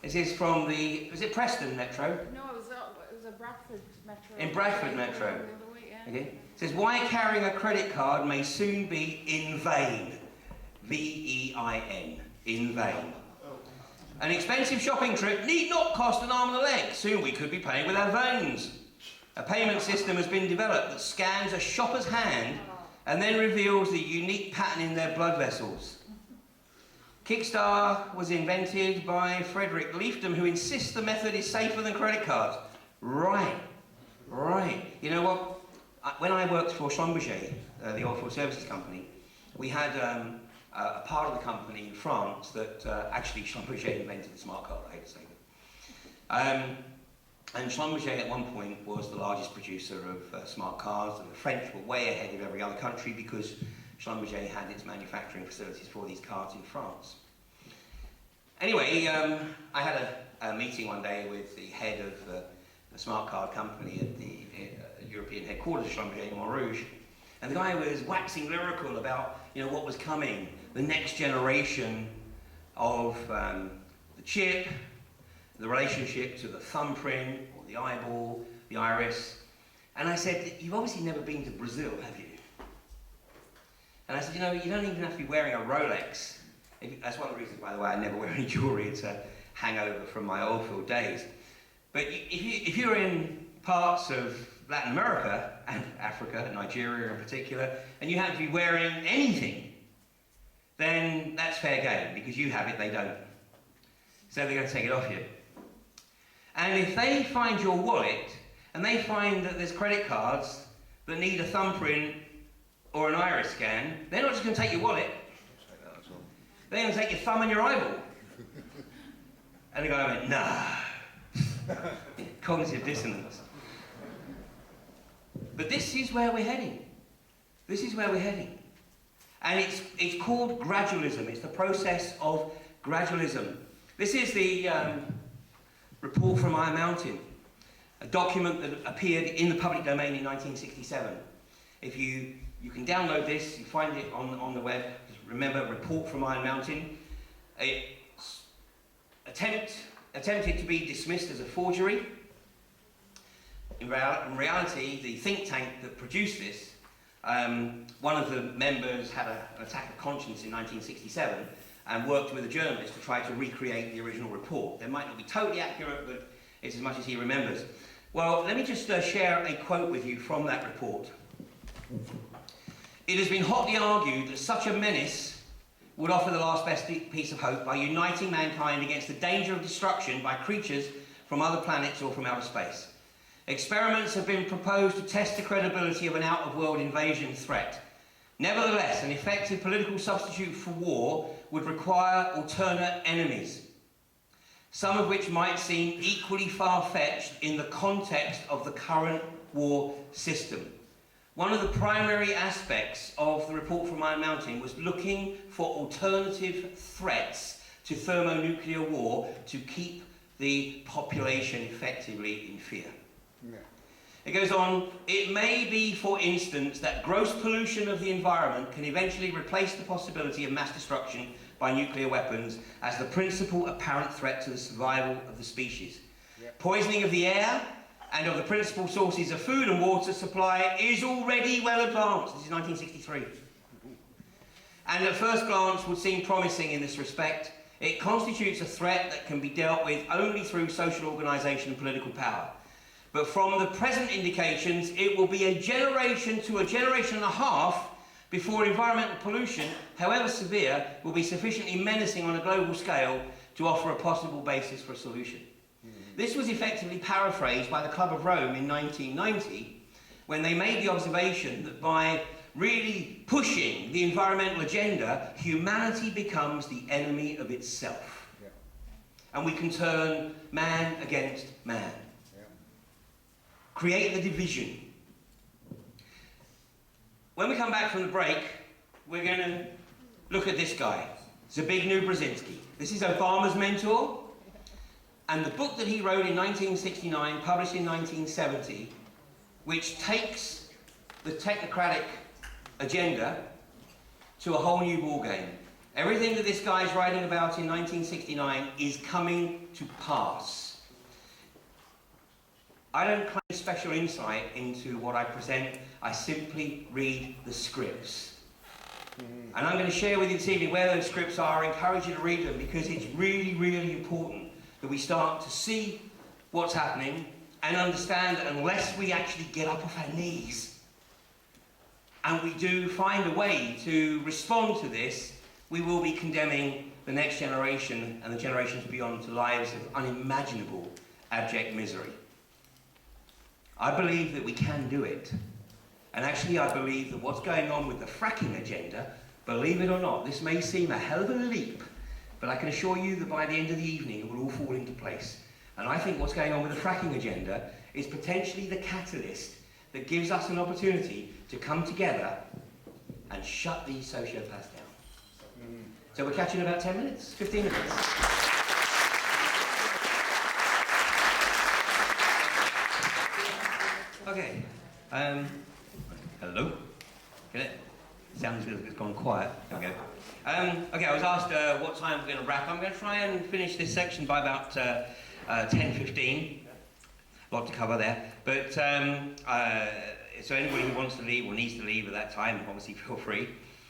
This is from was it Preston Metro? No, it was a Bradford Metro. In Bradford Metro. The other week, yeah. Okay. It says, why carrying a credit card may soon be in vain. V-E-I-N. In vain. An expensive shopping trip need not cost an arm and a leg. Soon we could be paying with our veins. A payment system has been developed that scans a shopper's hand and then reveals the unique pattern in their blood vessels. Kickstar was invented by Frederick Leifdom, who insists the method is safer than credit cards. Right. You know what? When I worked for Schlumberger, the oilfield services company, we had a part of the company in France that actually Schlumberger invented the smart card, I hate to say that. And Schlumberger at one point was the largest producer of smart cards, and the French were way ahead of every other country because Schlumberger had its manufacturing facilities for these cards in France. Anyway, I had a meeting one day with the head of the smart card company at the European headquarters of Schlumberger in Montrouge, and the guy was waxing lyrical about, you know, what was coming, the next generation of the chip, the relationship to the thumbprint, or the eyeball, the iris. And I said, you've obviously never been to Brazil, have you? And I said, you know, you don't even have to be wearing a Rolex. That's one of the reasons, by the way, I never wear any jewellery. It's a hangover from my oilfield days. But if you're in parts of Latin America, and Africa, Nigeria in particular, and you have to be wearing anything, then that's fair game, because you have it, they don't. So they're going to take it off you. And if they find your wallet, and they find that there's credit cards that need a thumbprint or an iris scan, they're not just going to take your wallet. They're going to take your thumb and your eyeball. And the guy went, nah. Cognitive dissonance. But this is where we're heading. This is where we're heading. And it's called gradualism. It's the process of gradualism. This is the report from Iron Mountain, a document that appeared in the public domain in 1967. If you You can download this, you find it on the web. Remember, Report from Iron Mountain. It's attempted to be dismissed as a forgery. In reality, the think tank that produced this, one of the members had an attack of conscience in 1967 and worked with a journalist to try to recreate the original report. They might not be totally accurate, but it's as much as he remembers. Well, let me just share a quote with you from that report. It has been hotly argued that such a menace would offer the last best piece of hope by uniting mankind against the danger of destruction by creatures from other planets or from outer space. Experiments have been proposed to test the credibility of an out-of-world invasion threat. Nevertheless, an effective political substitute for war would require alternate enemies, some of which might seem equally far-fetched in the context of the current war system. One of the primary aspects of the report from Iron Mountain was looking for alternative threats to thermonuclear war to keep the population effectively in fear. Yeah. It goes on, it may be, for instance, that gross pollution of the environment can eventually replace the possibility of mass destruction by nuclear weapons as the principal apparent threat to the survival of the species. Yeah. Poisoning of the air and of the principal sources of food and water supply is already well advanced. This is 1963. And at first glance would seem promising in this respect. It constitutes a threat that can be dealt with only through social organisation and political power. But from the present indications, it will be a generation to a generation and a half before environmental pollution, however severe, will be sufficiently menacing on a global scale to offer a possible basis for a solution. This was effectively paraphrased by the Club of Rome in 1990, when they made the observation that by really pushing the environmental agenda, humanity becomes the enemy of itself. Yeah. And we can turn man against man. Yeah. Create the division. When we come back from the break, we're going to look at this guy, Zbigniew Brzezinski. This is Obama's mentor. And the book that he wrote in 1969, published in 1970, which takes the technocratic agenda to a whole new ballgame. Everything that this guy's writing about in 1969 is coming to pass. I don't claim special insight into what I present, I simply read the scripts. And I'm going to share with you this evening where those scripts are. I encourage you to read them because it's really, really important that we start to see what's happening and understand that unless we actually get up off our knees and we do find a way to respond to this, we will be condemning the next generation and the generations beyond to lives of unimaginable abject misery. I believe that we can do it. And actually I believe that what's going on with the fracking agenda, believe it or not, this may seem a hell of a leap, but I can assure you that by the end of the evening it will all fall into place. And I think what's going on with the fracking agenda is potentially the catalyst that gives us an opportunity to come together and shut these sociopaths down. So we're catching in about 10 minutes, 15 minutes. Okay. Hello? Get it? Sounds good, it's gone quiet. There we go. Okay, I was asked what time we're going to wrap. I'm going to try and finish this section by about 10:15. A lot to cover there. But so anybody who wants to leave or needs to leave at that time, obviously feel free,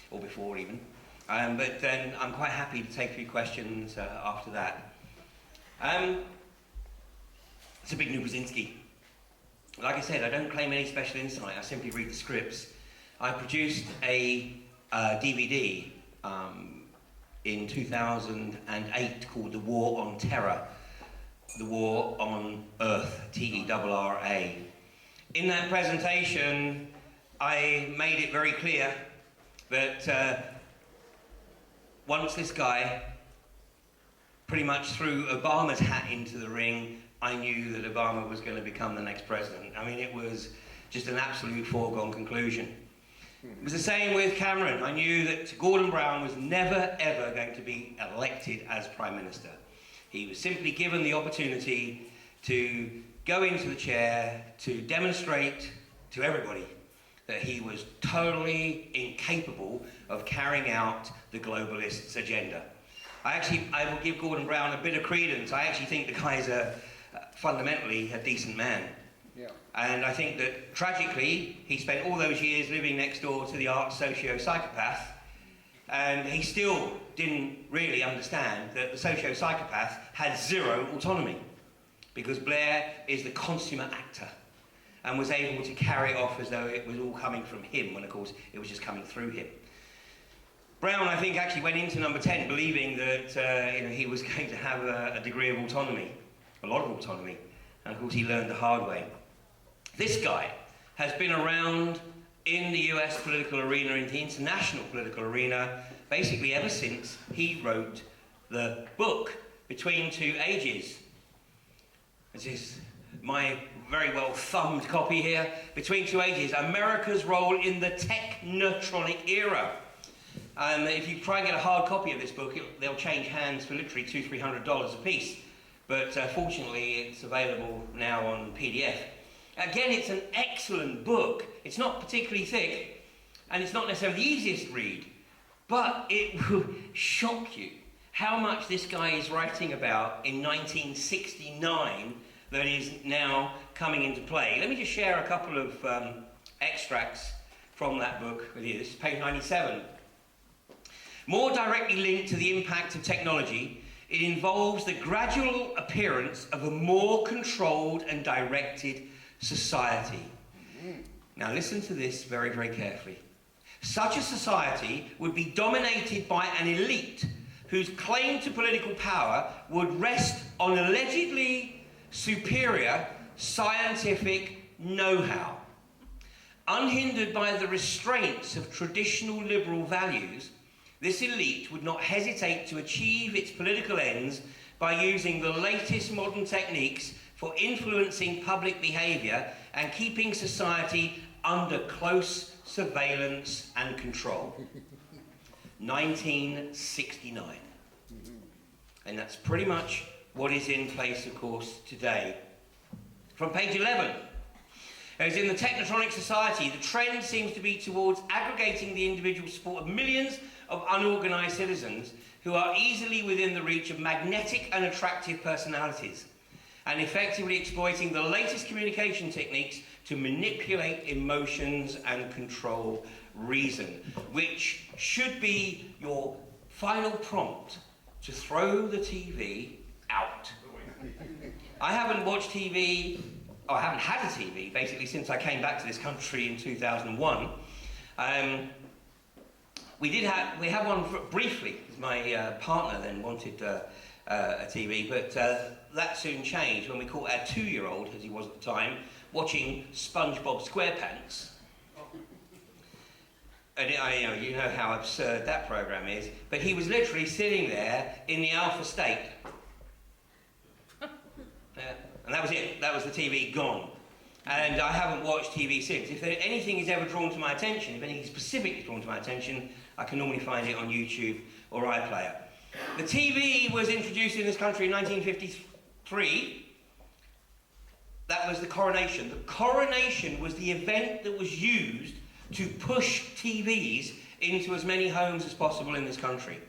or before even. But then I'm quite happy to take a few questions after that. Zbigniew Brzezinski. Like I said, I don't claim any special insight. I simply read the scripts. I produced a DVD in 2008 called The War on Terror, The War on Earth, T-E-R-R-A. In that presentation, I made it very clear that once this guy pretty much threw Obama's hat into the ring, I knew that Obama was going to become the next president. I mean, it was just an absolute foregone conclusion. It was the same with Cameron. I knew that Gordon Brown was never, ever going to be elected as Prime Minister. He was simply given the opportunity to go into the chair to demonstrate to everybody that he was totally incapable of carrying out the globalists' agenda. I will give Gordon Brown a bit of credence. I actually think the guy's fundamentally a decent man. Yeah. And I think that, tragically, he spent all those years living next door to the art socio-psychopath, and he still didn't really understand that the socio-psychopath had zero autonomy, because Blair is the consummate actor and was able to carry it off as though it was all coming from him, when of course it was just coming through him. Brown, I think, actually went into number 10 believing that he was going to have a degree of autonomy, a lot of autonomy, and of course he learned the hard way. This guy has been around in the US political arena, in the international political arena, basically ever since he wrote the book, Between Two Ages. This is my very well thumbed copy here. Between Two Ages, America's Role in the Technotronic Era. If you try and get a hard copy of this book, they'll change hands for literally $200–300 a piece. But fortunately, it's available now on PDF. Again, it's an excellent book. It's not particularly thick, and it's not necessarily the easiest read, but it will shock you how much this guy is writing about in 1969 that is now coming into play. Let me just share a couple of extracts from that book with you. This is page 97. More directly linked to the impact of technology, it involves the gradual appearance of a more controlled and directed society. Now listen to this very, very carefully. Such a society would be dominated by an elite whose claim to political power would rest on allegedly superior scientific know-how. Unhindered by the restraints of traditional liberal values, this elite would not hesitate to achieve its political ends by using the latest modern techniques for influencing public behaviour and keeping society under close surveillance and control. 1969. And that's pretty much what is in place, of course, today. From page 11. As in the technotronic society, the trend seems to be towards aggregating the individual support of millions of unorganised citizens who are easily within the reach of magnetic and attractive personalities, and effectively exploiting the latest communication techniques to manipulate emotions and control reason, which should be your final prompt to throw the TV out. I haven't watched TV, or I haven't had a TV, basically, since I came back to this country in 2001. We had one briefly, because my partner then wanted a TV, but that soon changed when we caught our 2-year-old, as he was at the time, watching SpongeBob SquarePants. And you know how absurd that program is, but he was literally sitting there in the alpha state. And that was it. That was the TV gone. And I haven't watched TV since. If anything is ever drawn to my attention, if anything specifically drawn to my attention, I can normally find it on YouTube or iPlayer. The TV was introduced in this country in 1953. That was the coronation. The coronation was the event that was used to push TVs into as many homes as possible in this country.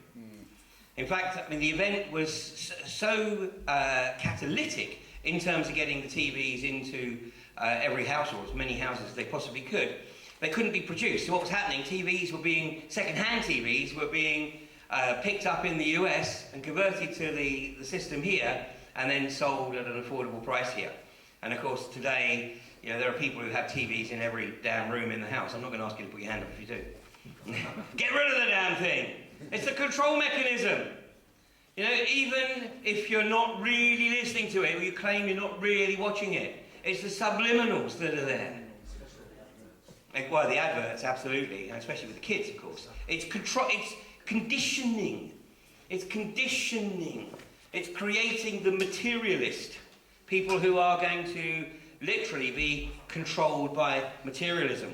In fact, the event was so catalytic in terms of getting the TVs into every household, as many houses as they possibly could. They couldn't be produced. So what was happening, second-hand TVs were being picked up in the US and converted to the system here, and then sold at an affordable price here. And of course, today, there are people who have TVs in every damn room in the house. I'm not going to ask you to put your hand up if you do. Get rid of the damn thing. It's a control mechanism. Even if you're not really listening to it, or you claim you're not really watching it, it's the subliminals that are there. Well, the adverts, absolutely, and especially with the kids, of course. It's conditioning. It's conditioning. It's creating the materialist. People who are going to literally be controlled by materialism.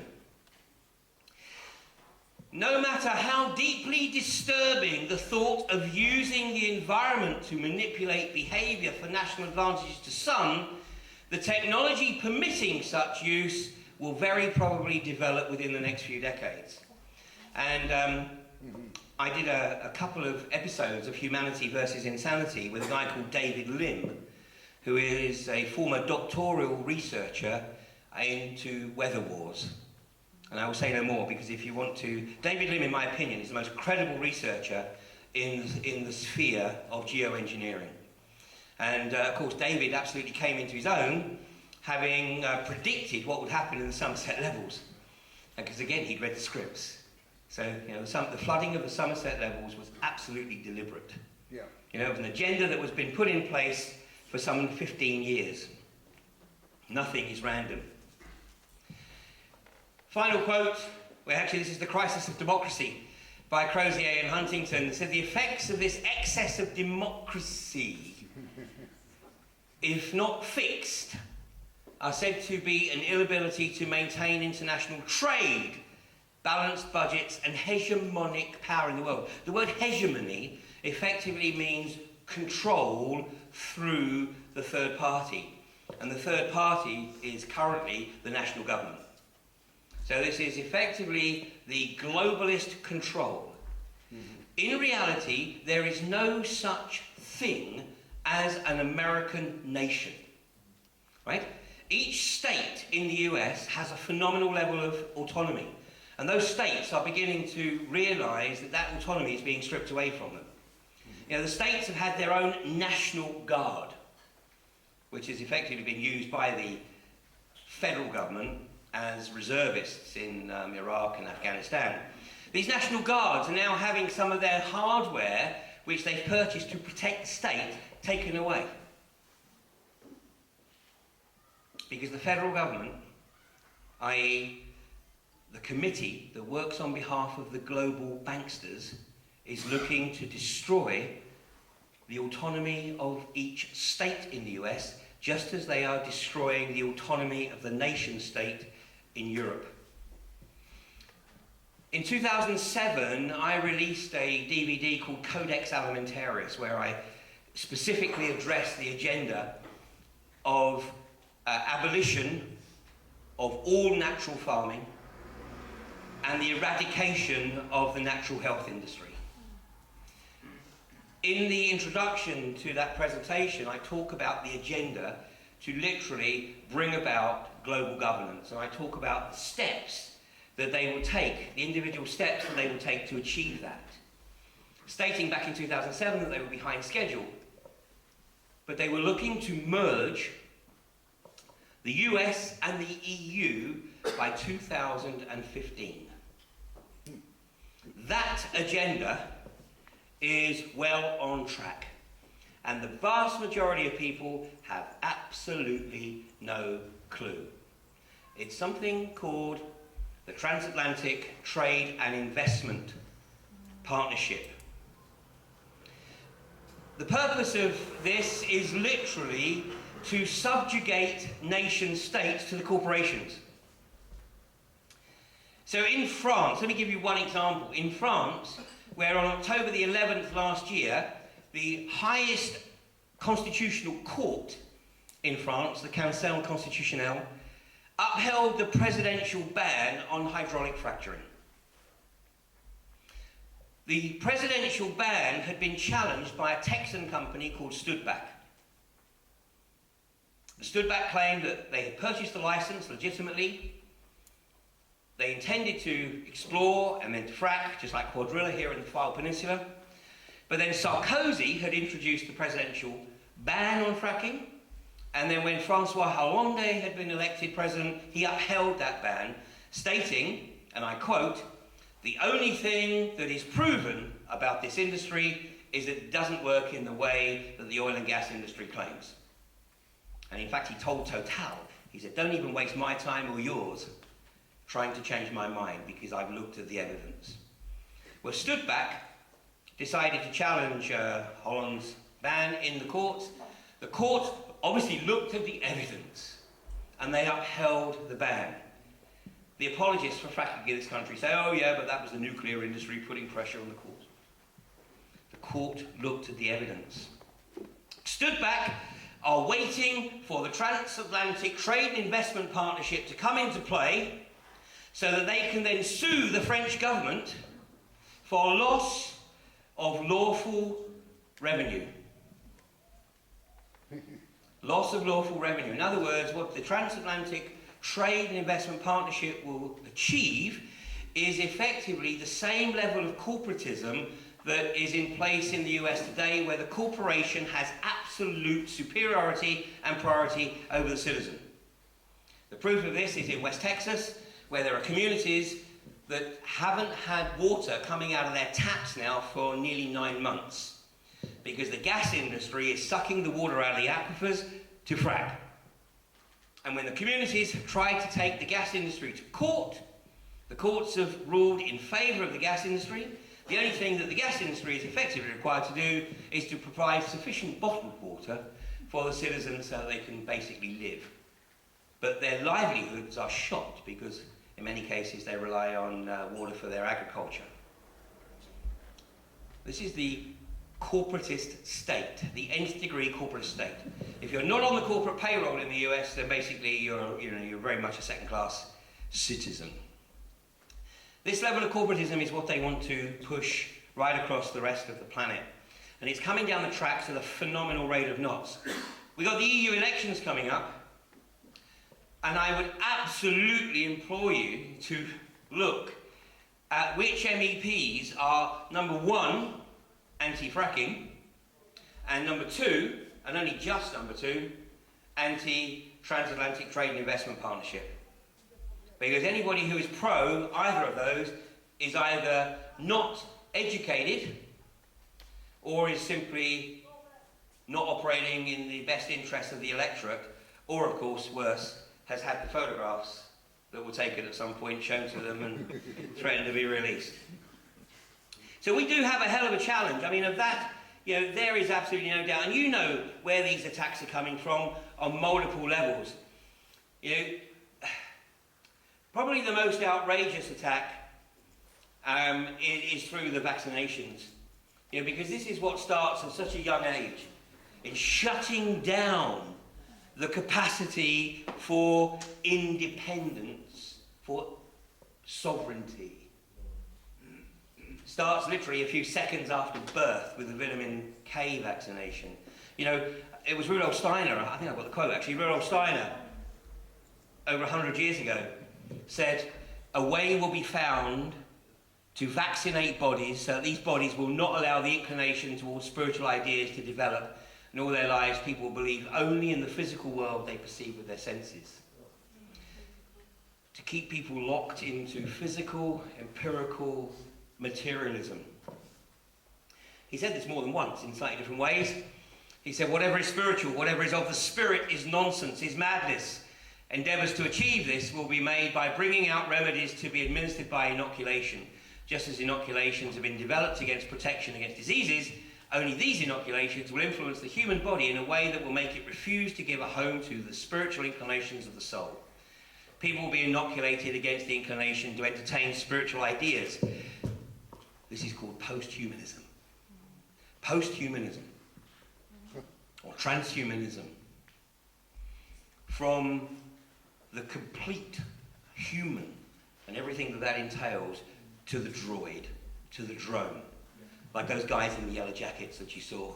No matter how deeply disturbing the thought of using the environment to manipulate behaviour for national advantage to some, the technology permitting such use will very probably develop within the next few decades. And I did a couple of episodes of Humanity versus Insanity with a guy called David Lim, who is a former doctoral researcher into weather wars. And I will say no more, because if you want to... David Lim, in my opinion, is the most credible researcher in the sphere of geoengineering. And of course, David absolutely came into his own, having predicted what would happen in the Somerset levels. Because again, he'd read the scripts. So, you know, the flooding of the Somerset levels was absolutely deliberate. Yeah. You know, it was an agenda that was been put in place for some 15 years. Nothing is random. Final quote, well, actually this is The Crisis of Democracy by Crozier and Huntington. It said, the effects of this excess of democracy, if not fixed, are said to be an inability to maintain international trade, balanced budgets and hegemonic power in the world. The word hegemony effectively means control through the third party. And the third party is currently the national government. So this is effectively the globalist control. In reality, there is no such thing as an American nation. Right? Each state in the US has a phenomenal level of autonomy. And those states are beginning to realise that that autonomy is being stripped away from them. You know, the states have had their own National Guard, which has effectively been used by the federal government as reservists in Iraq and Afghanistan. These National Guards are now having some of their hardware, which they've purchased to protect the state, taken away. Because the federal government, i.e. the committee that works on behalf of the global banksters, is looking to destroy the autonomy of each state in the US, just as they are destroying the autonomy of the nation state in Europe. In 2007, I released a DVD called Codex Alimentarius, where I specifically addressed the agenda of abolition of all natural farming and the eradication of the natural health industry. In the introduction to that presentation, I talk about the agenda to literally bring about global governance, and I talk about the steps that they will take, the individual steps that they will take to achieve that, stating back in 2007 that they were behind schedule, but they were looking to merge the US and the EU by 2015. That agenda is well on track, and the vast majority of people have absolutely no clue. It's something called the Transatlantic Trade and Investment Partnership. The purpose of this is literally to subjugate nation states to the corporations. So in France, let me give you one example. In France, where on October the 11th last year, the highest constitutional court in France, the Conseil Constitutionnel, upheld the presidential ban on hydraulic fracturing. The presidential ban had been challenged by a Texan company called Studbach. Studbach claimed that they had purchased the license legitimately. They intended to explore and then to frack, just like Quadrilla here in the File Peninsula. But then Sarkozy had introduced the presidential ban on fracking. And then when Francois Hollande had been elected president, he upheld that ban, stating, and I quote, "The only thing that is proven about this industry is that it doesn't work in the way that the oil and gas industry claims." And in fact, he told Total, he said, "Don't even waste my time or yours trying to change my mind, because I've looked at the evidence." Well, Studbach decided to challenge Hollande's ban in the courts. The court obviously looked at the evidence, and they upheld the ban. The apologists for fracking in this country say, "Oh yeah, but that was the nuclear industry putting pressure on the court." The court looked at the evidence. Studbach are waiting for the Transatlantic Trade and Investment Partnership to come into play so that they can then sue the French government for loss of lawful revenue. Loss of lawful revenue. In other words, what the Transatlantic Trade and Investment Partnership will achieve is effectively the same level of corporatism that is in place in the US today, where the corporation has absolute superiority and priority over the citizen. The proof of this is in West Texas, where there are communities that haven't had water coming out of their taps now for nearly 9 months, because the gas industry is sucking the water out of the aquifers to frack. And when the communities have tried to take the gas industry to court, the courts have ruled in favour of the gas industry. The only thing that the gas industry is effectively required to do is to provide sufficient bottled water for the citizens so that they can basically live. But their livelihoods are shot because in many cases they rely on water for their agriculture. This is the corporatist state, the nth degree corporate state. If you're not on the corporate payroll in the US, then basically you're very much a second-class citizen. This level of corporatism is what they want to push right across the rest of the planet. And it's coming down the tracks at a phenomenal rate of knots. We've got the EU elections coming up, and I would absolutely implore you to look at which MEPs are, number one, anti-fracking, and number two, and only just number two, anti-Transatlantic Trade and Investment Partnership. Because anybody who is pro either of those is either not educated or is simply not operating in the best interest of the electorate, or, of course, worse, has had the photographs that were taken at some point shown to them and threatened to be released. So we do have a hell of a challenge. I mean, of that, there is absolutely no doubt. And you know where these attacks are coming from on multiple levels. Probably the most outrageous attack is through the vaccinations. Because this is what starts at such a young age. It's shutting down the capacity for independence, for sovereignty. Starts literally a few seconds after birth with the vitamin K vaccination. It was Rudolf Steiner, I think I've got the quote actually, Rudolf Steiner, over 100 years ago, said, a way will be found to vaccinate bodies so that these bodies will not allow the inclination towards spiritual ideas to develop, and all their lives people will believe only in the physical world they perceive with their senses. To keep people locked into physical, empirical materialism. He said this more than once in slightly different ways. He said, whatever is spiritual, whatever is of the spirit is nonsense, is madness. Endeavours to achieve this will be made by bringing out remedies to be administered by inoculation. Just as inoculations have been developed against protection against diseases, only these inoculations will influence the human body in a way that will make it refuse to give a home to the spiritual inclinations of the soul. People will be inoculated against the inclination to entertain spiritual ideas. This is called post-humanism. Post-humanism, or transhumanism. From the complete human and everything that entails to the droid, to the drone. Like those guys in the yellow jackets that you saw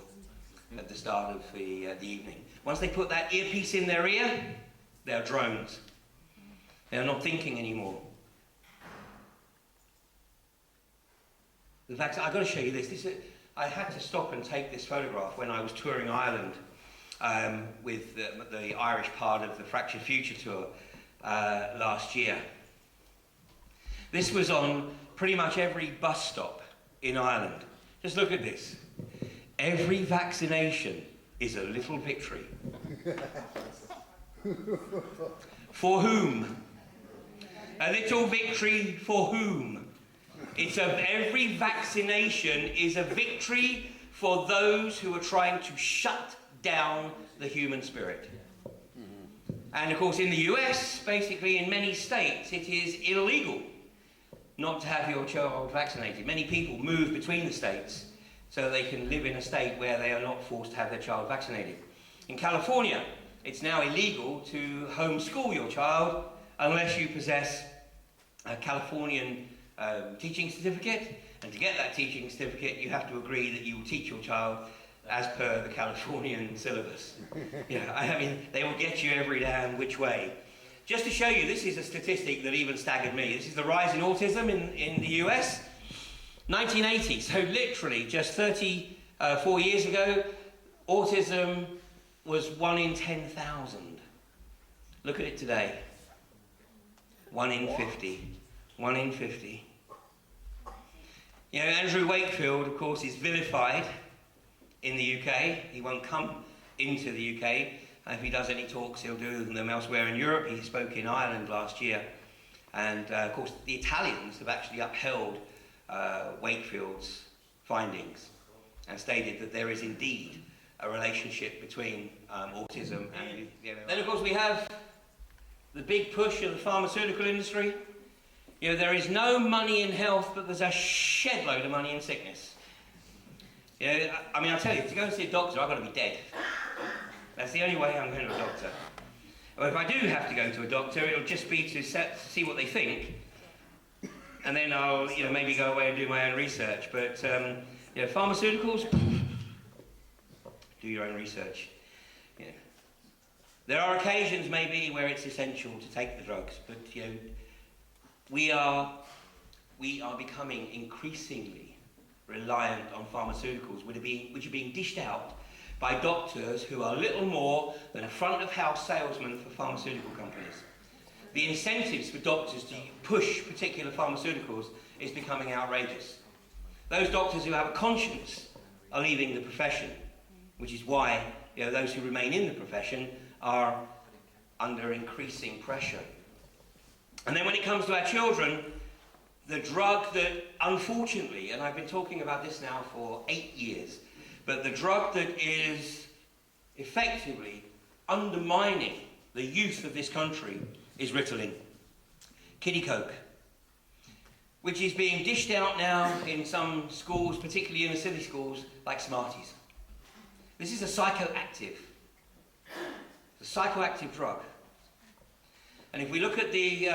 at the start of the evening. Once they put that earpiece in their ear, they're drones. They're not thinking anymore. In fact, I've got to show you this. I had to stop and take this photograph when I was touring Ireland with the Irish part of the Fractured Future tour last year. This was on pretty much every bus stop in Ireland. Just look at this. Every vaccination is a little victory. For whom? A little victory for whom? Every vaccination is a victory for those who are trying to shut down the human spirit. And of course in the US, basically in many states, it is illegal not to have your child vaccinated. Many people move between the states so they can live in a state where they are not forced to have their child vaccinated. In California, it's now illegal to homeschool your child unless you possess a Californian teaching certificate, and to get that teaching certificate you have to agree that you will teach your child as per the Californian syllabus. I mean, they will get you every damn which way. Just to show you, this is a statistic that even staggered me. This is the rise in autism in the US. 1980, so literally just 34 years ago, autism was 1 in 10,000. Look at it today. 1 in 50. 1 in 50. Andrew Wakefield, of course, is vilified in the UK. He won't come into the UK. If he does any talks, he'll do them elsewhere in Europe. He spoke in Ireland last year. And, of course, the Italians have actually upheld Wakefield's findings and stated that there is indeed a relationship between autism and... Then, of course, we have the big push of the pharmaceutical industry. There is no money in health, but there's a shed load of money in sickness. I mean, I tell you, to go and see a doctor, I've got to be dead. That's the only way I'm going to a doctor. Or if I do have to go to a doctor, it'll just be to see what they think, and then I'll, maybe go away and do my own research. But pharmaceuticals, do your own research. There are occasions maybe where it's essential to take the drugs, but we are becoming increasingly reliant on pharmaceuticals, which are being dished out by doctors who are little more than front-of-house salesmen for pharmaceutical companies. The incentives for doctors to push particular pharmaceuticals is becoming outrageous. Those doctors who have a conscience are leaving the profession, which is why those who remain in the profession are under increasing pressure. And then when it comes to our children, the drug that, unfortunately, and I've been talking about this now for 8 years, but the drug that is effectively undermining the youth of this country is Ritalin, kiddie coke, which is being dished out now in some schools, particularly in the city schools, like Smarties. This is a psychoactive drug. And if we look at the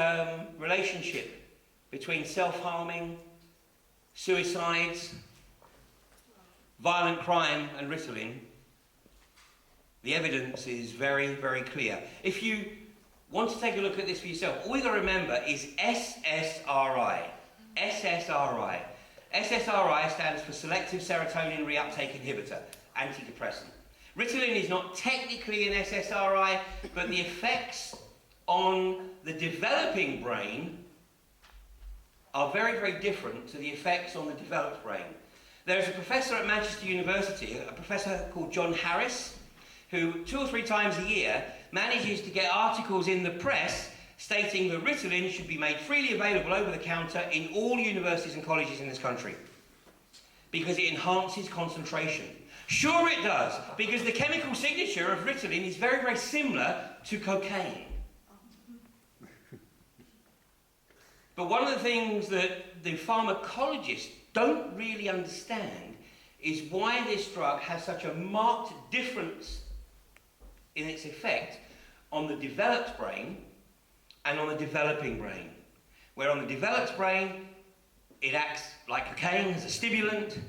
relationship between self-harming, suicides, violent crime and Ritalin, the evidence is very, very clear. If you want to take a look at this for yourself, all you've got to remember is SSRI. SSRI. SSRI stands for Selective Serotonin Reuptake Inhibitor, antidepressant. Ritalin is not technically an SSRI, but the effects on the developing brain are very, very different to the effects on the developed brain. There's a professor at Manchester University, a professor called John Harris, who 2 or 3 times a year manages to get articles in the press stating that Ritalin should be made freely available over the counter in all universities and colleges in this country because it enhances concentration. Sure it does, because the chemical signature of Ritalin is very, very similar to cocaine. But one of the things that the pharmacologists don't really understand is why this drug has such a marked difference in its effect on the developed brain and on the developing brain. Where on the developed brain, it acts like cocaine as a stimulant.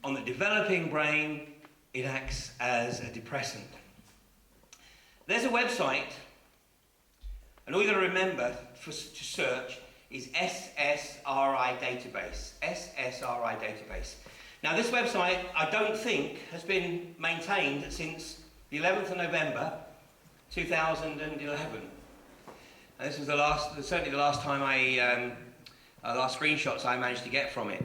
On the developing brain, it acts as a depressant. There's a website, and all you've got to remember to search is SSRI database. SSRI database. Now this website, I don't think, has been maintained since the 11th of November 2011. And this was certainly the last time last screenshots I managed to get from it.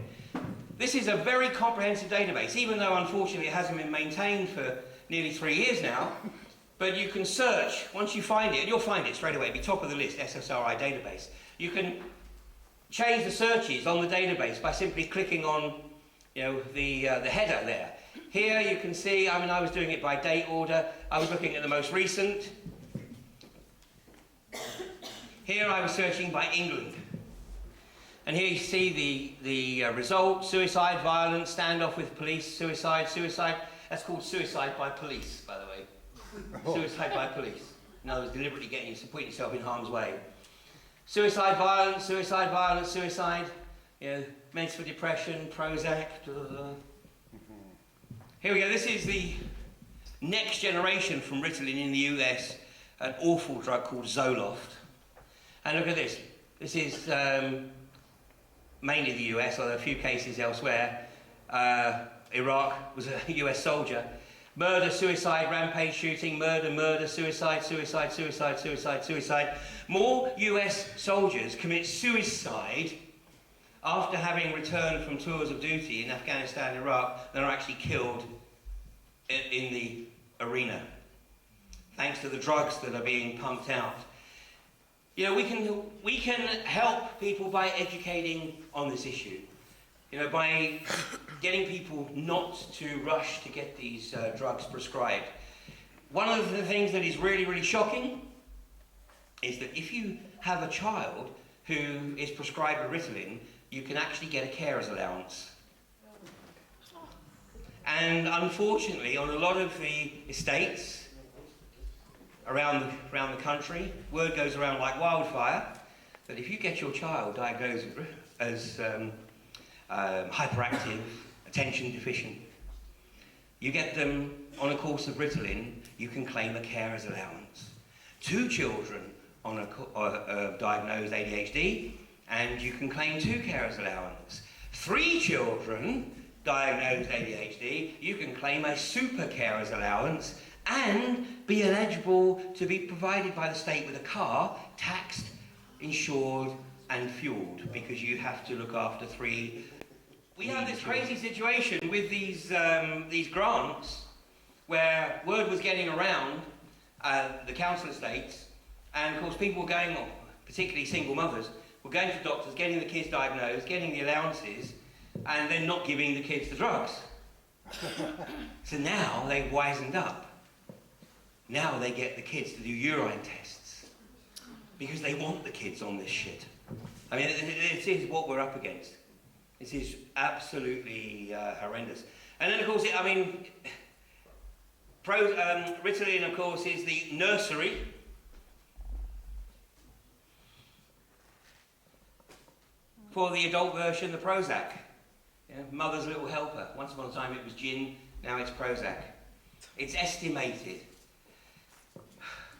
This is a very comprehensive database, even though unfortunately it hasn't been maintained for nearly 3 years now. But you can search, once you find it, and you'll find it straight away, it'll be top of the list, SSRI database. You can change the searches on the database by simply clicking on the header there. Here you can see, I was doing it by date order. I was looking at the most recent. Here I was searching by England. And here you see the result: suicide, violence, standoff with police, suicide. That's called suicide by police, by the way. Suicide by police. In other words, deliberately putting yourself in harm's way. Suicide, violence, suicide. You know, meds for depression, Prozac, blah, blah, blah. Here we go. This is the next generation from Ritalin in the US, an awful drug called Zoloft. And look at this. This is mainly the US, although a few cases elsewhere. Iraq was a US soldier. Murder, suicide, rampage shooting, murder, suicide. More US soldiers commit suicide after having returned from tours of duty in Afghanistan and Iraq than are actually killed in the arena, thanks to the drugs that are being pumped out. You know, we can help people by educating on this issue. You know, by getting people not to rush to get these drugs prescribed. One of the things that is really, really shocking is that if you have a child who is prescribed a Ritalin, you can actually get a carer's allowance. And unfortunately, on a lot of the estates around the country, word goes around like wildfire that if you get your child diagnosed as hyperactive, attention deficient, you get them on a course of Ritalin, you can claim a carer's allowance. 2 children on a diagnosed ADHD, and you can claim 2 carers allowance. 3 children diagnosed ADHD, you can claim a super carers allowance and be eligible to be provided by the state with a car, taxed, insured and fueled, because you have to look after 3. We have this crazy situation with these grants where word was getting around the council estates, and of course people were going, particularly single mothers, were going to doctors, getting the kids diagnosed, getting the allowances, and then not giving the kids the drugs. So now they've wisened up. Now they get the kids to do urine tests because they want the kids on this shit. I mean, this is what we're up against. This is absolutely horrendous. And then, of course, Ritalin, of course, is the nursery for the adult version, the Prozac. Yeah, mother's little helper. Once upon a time it was gin, now it's Prozac. It's estimated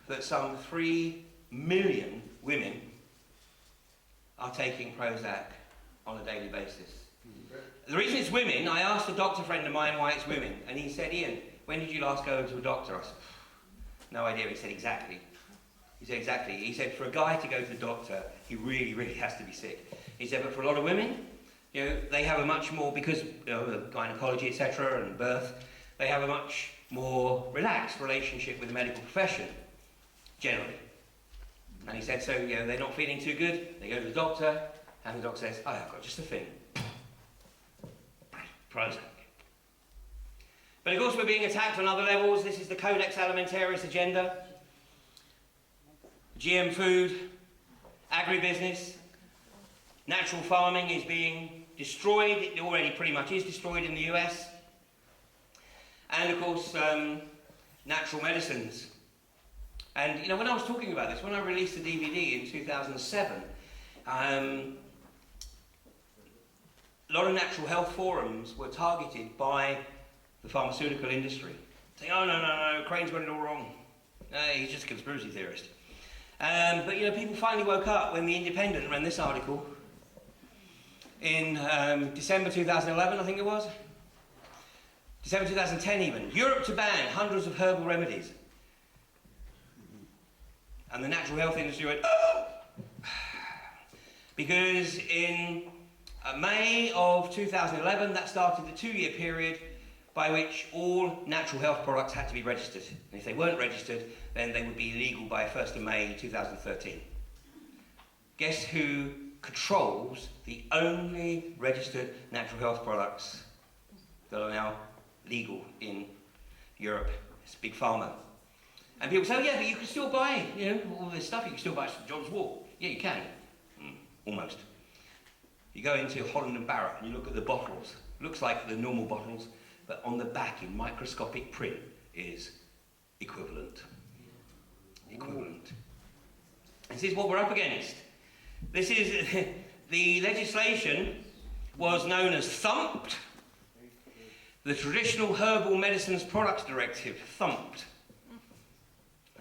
that some 3 million women are taking Prozac on a daily basis. The reason it's women, I asked a doctor friend of mine why it's women, and he said, Ian, when did you last go to a doctor? I said, no idea. He said, exactly. He said, exactly. He said, for a guy to go to the doctor, he really, really has to be sick. He said, but for a lot of women, you know, they have a much more, because of gynecology, etc., and birth, they have a much more relaxed relationship with the medical profession, generally. And he said, so, you know, they're not feeling too good, they go to the doctor, and the doctor says, oh, I've got just a thing. Prozac. But of course we're being attacked on other levels. This is the Codex Alimentarius agenda. GM food, agribusiness, natural farming is being destroyed. It already pretty much is destroyed in the US. And of course, natural medicines. And you know, when I was talking about this, when I released the DVD in 2007, a lot of natural health forums were targeted by the pharmaceutical industry, saying, oh no, Crane's got it all wrong. He's just a conspiracy theorist. But you know, people finally woke up when The Independent ran this article in December 2011, I think it was. December 2010 even. Europe to ban hundreds of herbal remedies. And the natural health industry went, oh! Because in May of 2011, that started the 2-year period by which all natural health products had to be registered. And if they weren't registered, then they would be illegal by 1st of May 2013. Guess who controls the only registered natural health products that are now legal in Europe? It's Big Pharma. And people say, oh yeah, but you can still buy, you know, all this stuff. You can still buy John's Wort. Yeah, you can. Almost. You go into Holland and Barrett and you look at the bottles. Looks like the normal bottles, but on the back in microscopic print is equivalent. Equivalent. This is what we're up against. This is, the legislation was known as THUMPed, the Traditional Herbal Medicines Products Directive, THUMPed.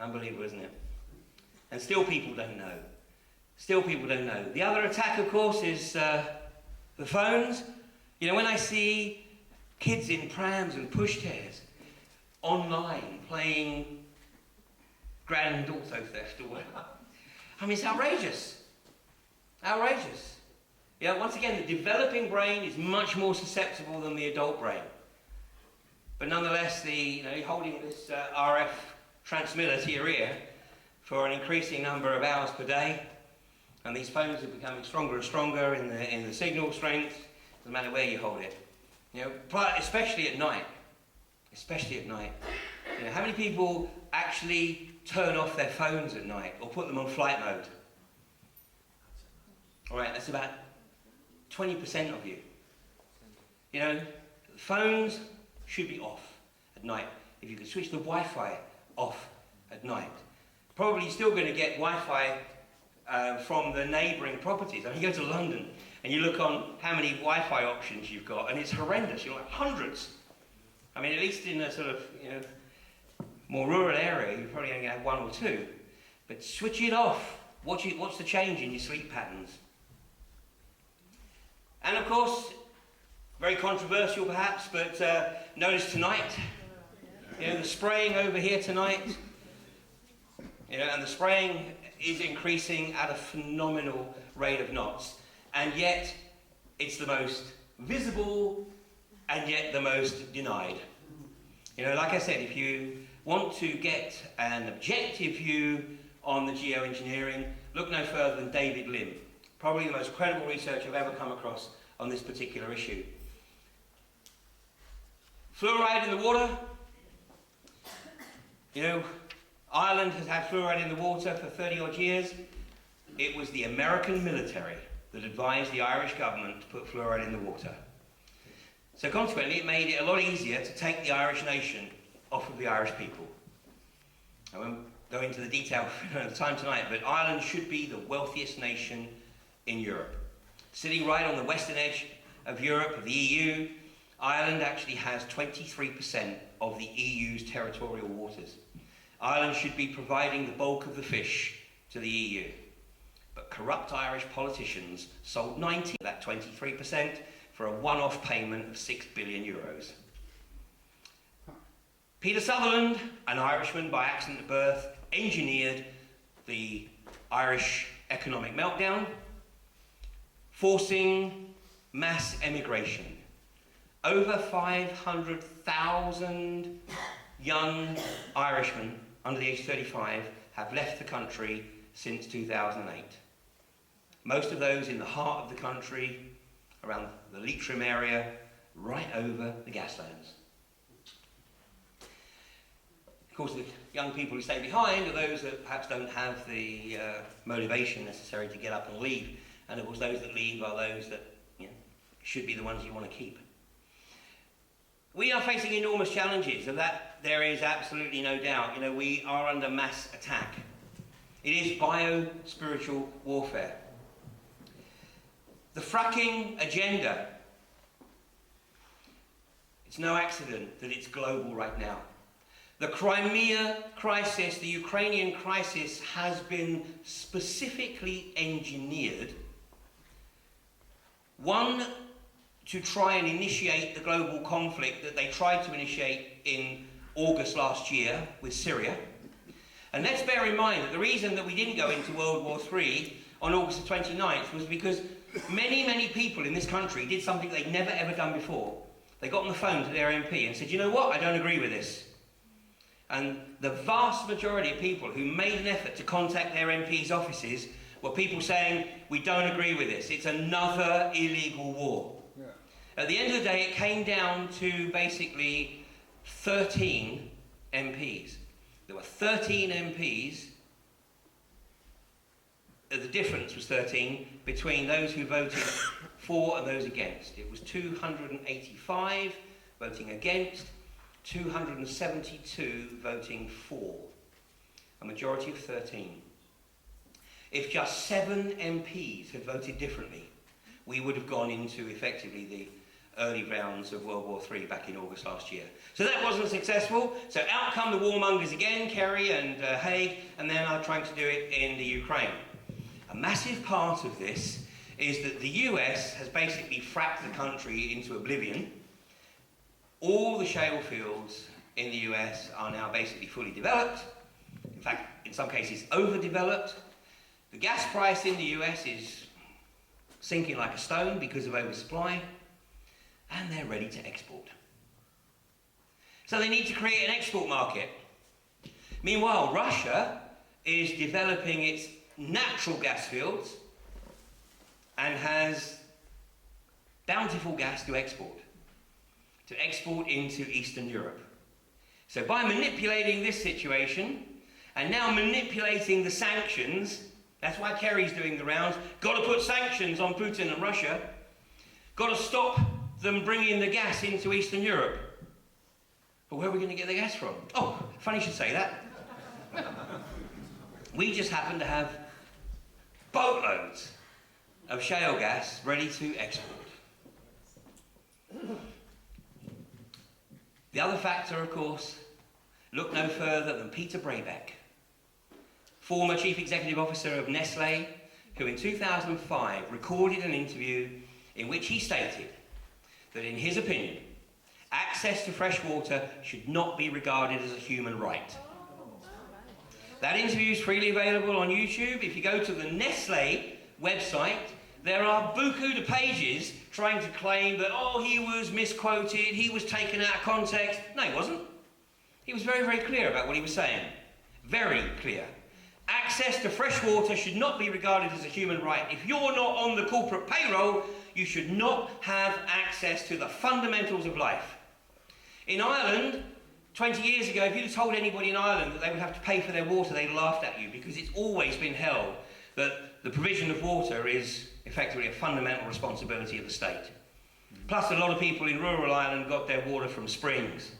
Unbelievable, isn't it? And still people don't know. Still people don't know. The other attack, of course, is the phones. You know, when I see kids in prams and pushchairs online playing Grand Auto Theft or whatever, I mean, it's outrageous. Outrageous. Yeah, once again, the developing brain is much more susceptible than the adult brain. But nonetheless, you're holding this RF transmitter to your ear for an increasing number of hours per day, and these phones are becoming stronger and stronger in the signal strength. Doesn't matter where you hold it. You know, especially at night. Especially at night. You know, how many people actually turn off their phones at night or put them on flight mode? All right, that's about 20% of you. You know, phones should be off at night. If you could switch the Wi-Fi off at night. Probably you're still going to get Wi-Fi from the neighbouring properties. I mean, you go to London and you look on how many Wi-Fi options you've got, and it's horrendous. You're like hundreds. I mean, at least in a sort of, you know, more rural area, you're probably only going to have one or two. But switch it off. What's the change in your sleep patterns? And of course, very controversial perhaps, but notice tonight, you know, the spraying over here tonight, you know, and the spraying is increasing at a phenomenal rate of knots. And yet, it's the most visible and yet the most denied. You know, like I said, if you want to get an objective view on the geoengineering, look no further than David Lim, probably the most credible research I've ever come across on this particular issue. Fluoride in the water. You know, Ireland has had fluoride in the water for 30 odd years. It was the American military that advised the Irish government to put fluoride in the water. So consequently, it made it a lot easier to take the Irish nation off of the Irish people. I won't go into the detail for the time tonight, but Ireland should be the wealthiest nation in Europe. Sitting right on the western edge of Europe, of the EU, Ireland actually has 23% of the EU's territorial waters. Ireland should be providing the bulk of the fish to the EU. But corrupt Irish politicians sold 90% of that 23% for a one-off payment of €6 billion. Peter Sutherland, an Irishman by accident at birth, engineered the Irish economic meltdown, forcing mass emigration. Over 500,000 young Irishmen under the age of 35 have left the country since 2008. Most of those in the heart of the country, around the Leitrim area, right over the gaslands. Of course, the young people who stay behind are those that perhaps don't have the motivation necessary to get up and leave. And of course, those that leave are those that, you know, should be the ones you want to keep. We are facing enormous challenges, and that there is absolutely no doubt. You know, we are under mass attack. It is bio-spiritual warfare. The fracking agenda, it's no accident that it's global right now. The Crimea crisis, the Ukrainian crisis, has been specifically engineered, one, to try and initiate the global conflict that they tried to initiate in August last year with Syria. And let's bear in mind that the reason that we didn't go into World War III on August the 29th was because many, many people in this country did something they'd never ever done before. They got on the phone to their MP and said, you know what, I don't agree with this. And the vast majority of people who made an effort to contact their MP's offices were people saying, we don't agree with this, it's another illegal war. Yeah. At the end of the day, it came down to basically 13 MPs. There were 13 MPs. The difference was 13 between those who voted for and those against. It was 285 voting against, 272 voting for, a majority of 13. If just 7 MPs had voted differently, we would have gone into effectively the early rounds of World War III back in August last year. So that wasn't successful. So out come the warmongers again, Kerry and Haig, and they're now trying to do it in the Ukraine. A massive part of this is that the US has basically fracked the country into oblivion. All the shale fields in the US are now basically fully developed. In fact, in some cases, overdeveloped. The gas price in the US is sinking like a stone because of oversupply, and they're ready to export. So they need to create an export market. Meanwhile, Russia is developing its natural gas fields and has bountiful gas to export into Eastern Europe. So by manipulating this situation, and now manipulating the sanctions, that's why Kerry's doing the rounds, got to put sanctions on Putin and Russia, got to stop them bringing the gas into Eastern Europe. But where are we going to get the gas from? Oh, funny you should say that. We just happen to have boatloads of shale gas ready to export. The other factor, of course, look no further than Peter Brabeck, former Chief Executive Officer of Nestlé, who in 2005 recorded an interview in which he stated that in his opinion, access to fresh water should not be regarded as a human right. That interview is freely available on YouTube. If you go to the Nestlé website, there are beaucoup de pages trying to claim that, oh, he was misquoted, he was taken out of context. No, he wasn't. He was very, very clear about what he was saying. Very clear. Access to fresh water should not be regarded as a human right. If you're not on the corporate payroll, you should not have access to the fundamentals of life. In Ireland, 20 years ago, if you'd have told anybody in Ireland that they would have to pay for their water, they'd laughed at you, because it's always been held that the provision of water is effectively a fundamental responsibility of the state. Plus, a lot of people in rural Ireland got their water from springs.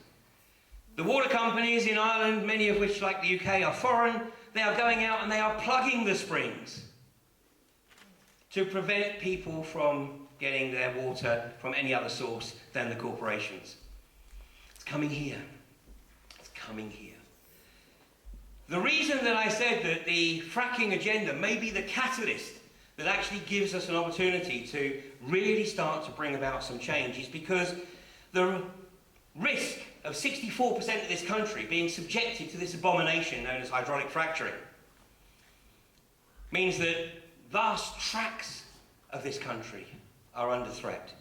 The water companies in Ireland, many of which, like the UK, are foreign, they are going out and they are plugging the springs to prevent people from getting their water from any other source than the corporations. It's coming here. It's coming here. The reason that I said that the fracking agenda may be the catalyst that actually gives us an opportunity to really start to bring about some change is because the risk of 64% of this country being subjected to this abomination known as hydraulic fracturing means that vast tracts of this country are under threat.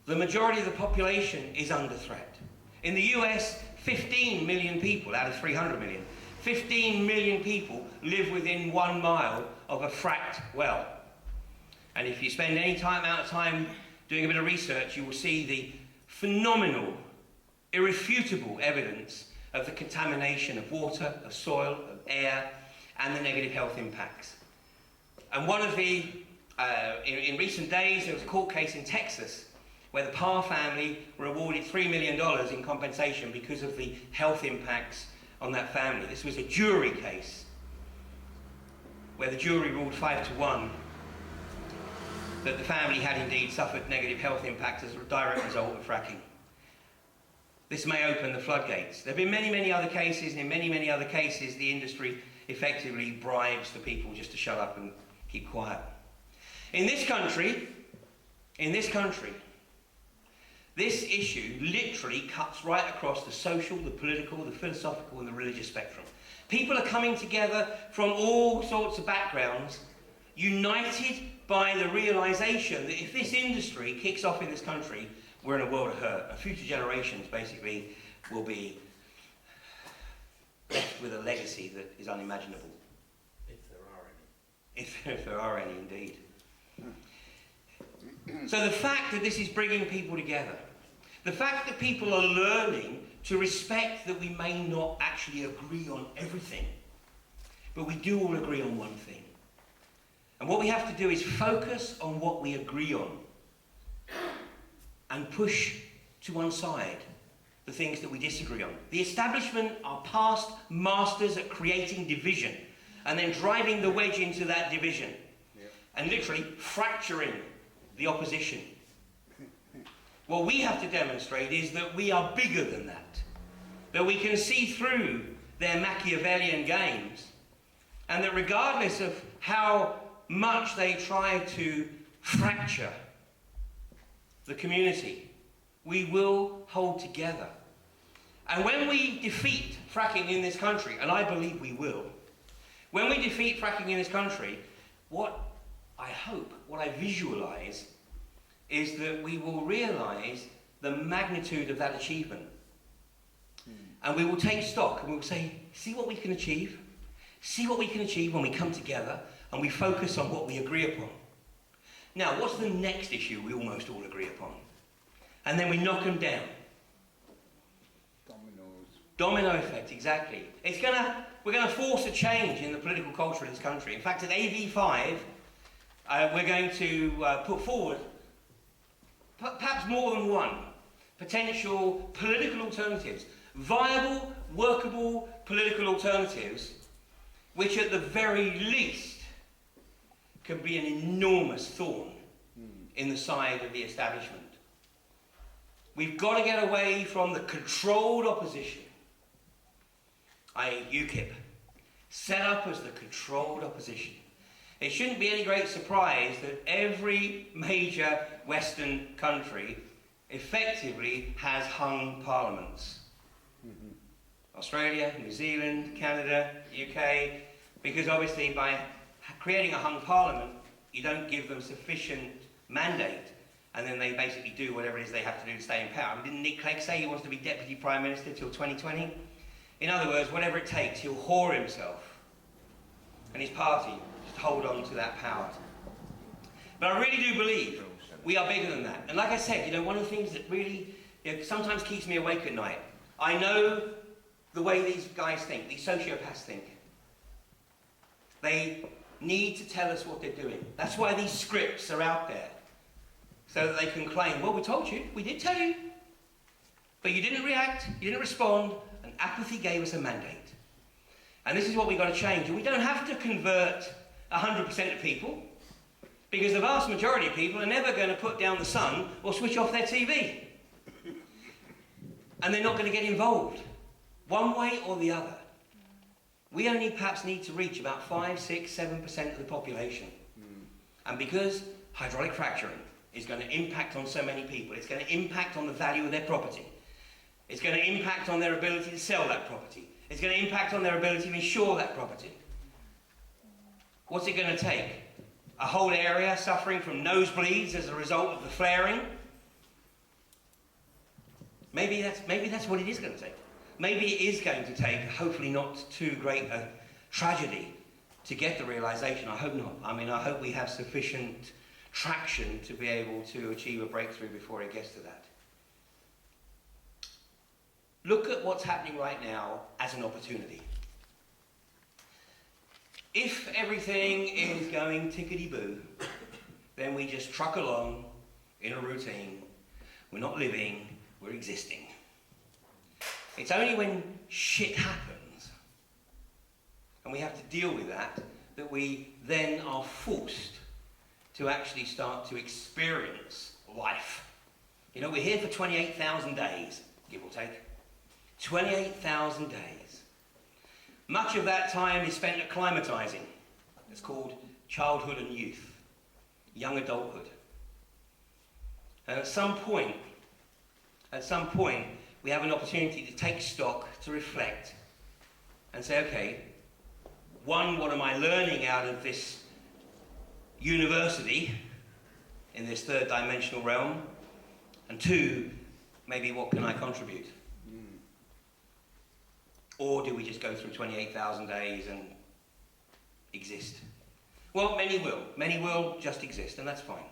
The majority of the population is under threat. In the US, 15 million people out of 300 million, 15 million people live within 1 mile of a fracked well. And if you spend any amount of time doing a bit of research, you will see the phenomenal, irrefutable evidence of the contamination of water, of soil, of air, and the negative health impacts. And one of the, in recent days, there was a court case in Texas where the Parr family were awarded $3 million in compensation because of the health impacts on that family. This was a jury case where the jury ruled 5-1 that the family had indeed suffered negative health impacts as a direct result of fracking. This may open the floodgates. There have been many, many other cases, and in many, many other cases, the industry effectively bribes the people just to shut up and keep quiet. In this country, this issue literally cuts right across the social, the political, the philosophical, and the religious spectrum. People are coming together from all sorts of backgrounds, united by the realization that if this industry kicks off in this country, we're in a world of hurt. Future generations basically will be left with a legacy that is unimaginable. If there are any. If there are any, indeed. So the fact that this is bringing people together, the fact that people are learning to respect that we may not actually agree on everything, but we do all agree on one thing. And what we have to do is focus on what we agree on and push to one side the things that we disagree on. The establishment are past masters at creating division and then driving the wedge into that division and literally fracturing the opposition. What we have to demonstrate is that we are bigger than that we can see through their Machiavellian games, and that regardless of how much they try to fracture the community, we will hold together. And when we defeat fracking in this country, and I believe we will, when we defeat fracking in this country, what I hope, what I visualise, is that we will realise the magnitude of that achievement. And we will take stock and we will say, see what we can achieve? See what we can achieve when we come together and we focus on what we agree upon. Now, what's the next issue we almost all agree upon? And then we knock them down. Domino effect, exactly. We're going to force a change in the political culture of this country. In fact, at AV5, we're going to put forward perhaps more than one potential political alternatives, viable, workable political alternatives, which at the very least can be an enormous thorn in the side of the establishment. We've got to get away from the controlled opposition, i.e. UKIP, set up as the controlled opposition. It shouldn't be any great surprise that every major Western country effectively has hung parliaments. Australia, New Zealand, Canada, UK, because obviously by creating a hung parliament, you don't give them sufficient mandate, and then they basically do whatever it is they have to do to stay in power. Didn't Nick Clegg say he wants to be Deputy Prime Minister till 2020? In other words, whatever it takes, he'll whore himself and his party just hold on to that power. But I really do believe we are bigger than that. And like I said, one of the things that really sometimes keeps me awake at night, I know the way these guys think, these sociopaths think. They need to tell us what they're doing. That's why these scripts are out there, so that they can claim, well, we told you, we did tell you, but you didn't react, you didn't respond, and apathy gave us a mandate. And this is what we've got to change. And we don't have to convert 100% of people, because the vast majority of people are never going to put down the sun or switch off their TV. And they're not going to get involved, one way or the other. We only perhaps need to reach about 5, 6, 7% of the population. And because hydraulic fracturing is going to impact on so many people, it's going to impact on the value of their property, it's going to impact on their ability to sell that property, it's going to impact on their ability to insure that property. What's it going to take? A whole area suffering from nosebleeds as a result of the flaring? Maybe that's what it is going to take. Maybe it is going to take, hopefully not too great a tragedy, to get the realisation. I hope not. I mean, I hope we have sufficient traction to be able to achieve a breakthrough before it gets to that. Look at what's happening right now as an opportunity. If everything is going tickety-boo, then we just truck along in a routine. We're not living, we're existing. It's only when shit happens, and we have to deal with that, that we then are forced to actually start to experience life. We're here for 28,000 days, give or take. 28,000 days. Much of that time is spent acclimatising. It's called childhood and youth, young adulthood. And at some point, we have an opportunity to take stock, to reflect, and say, okay, one, what am I learning out of this university in this third dimensional realm? And two, maybe what can I contribute? Or do we just go through 28,000 days and exist? Well, many will. Many will just exist, and that's fine.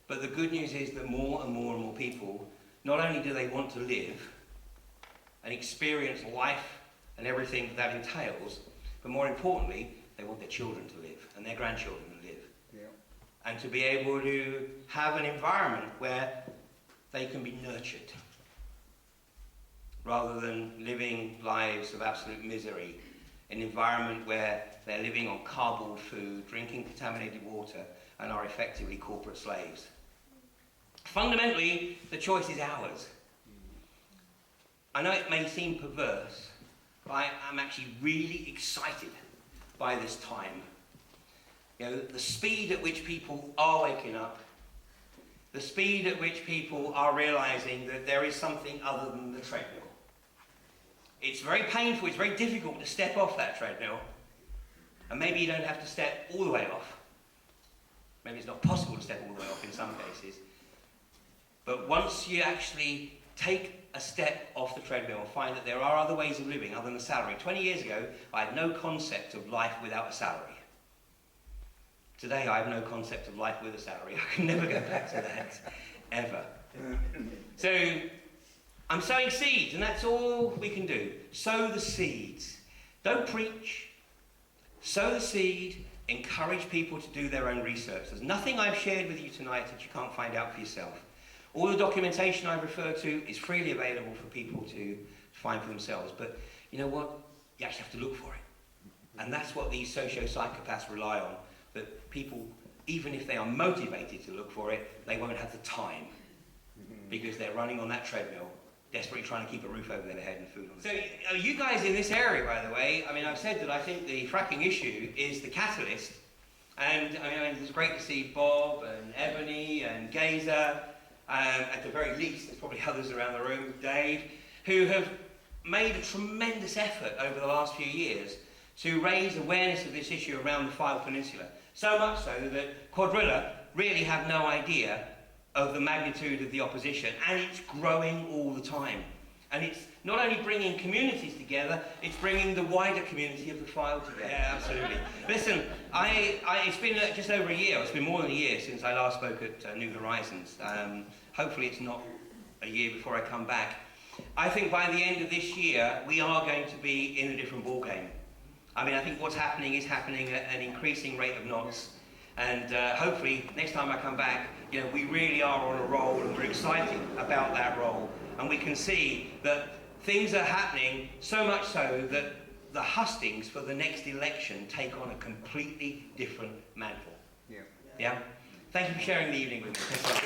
But the good news is that more and more and more people, not only do they want to live and experience life and everything that entails, but more importantly, they want their children to live and their grandchildren to live. Yeah. And to be able to have an environment where they can be nurtured. rather than living lives of absolute misery in an environment where they're living on cardboard food, drinking contaminated water, and are effectively corporate slaves. Fundamentally, the choice is ours. I know it may seem perverse, but I'm actually really excited by this time. You know, the speed at which people are waking up, the speed at which people are realizing that there is something other than the treadmill. It's very painful, it's very difficult to step off that treadmill, and maybe you don't have to step all the way off. Maybe it's not possible to step all the way off in some cases. But once you actually take a step off the treadmill and find that there are other ways of living other than a salary. 20 years ago, I had no concept of life without a salary. Today, I have no concept of life with a salary. I can never go back to that, ever. So, I'm sowing seeds, and that's all we can do. Sow the seeds. Don't preach. Sow the seed. Encourage people to do their own research. There's nothing I've shared with you tonight that you can't find out for yourself. All the documentation I refer to is freely available for people to find for themselves. But you know what? You actually have to look for it. And that's what these socio-psychopaths rely on. That people, even if they are motivated to look for it, they won't have the time. Because they're running on that treadmill, desperately trying to keep a roof over their head and food on the table. So you guys in this area, by the way, I mean, I've said that I think the fracking issue is the catalyst. And I mean, it's great to see Bob and Ebony and Gazer, at the very least, there's probably others around the room, Dave, who have made a tremendous effort over the last few years to raise awareness of this issue around the Fylde Peninsula. So much so that Quadrilla really have no idea of the magnitude of the opposition, and it's growing all the time. And it's not only bringing communities together, it's bringing the wider community of the Fylde together. Yeah, absolutely. Listen, it's been just over a year, it's been more than a year since I last spoke at New Horizons. Hopefully it's not a year before I come back. I think by the end of this year, we are going to be in a different ballgame. I mean, I think what's happening is happening at an increasing rate of knots. And hopefully, next time I come back, you know, we really are on a roll and we're excited about that roll. And we can see that things are happening so much so that the hustings for the next election take on a completely different mantle. Yeah? Yeah? Thank you for sharing the evening with me. Thanks a lot.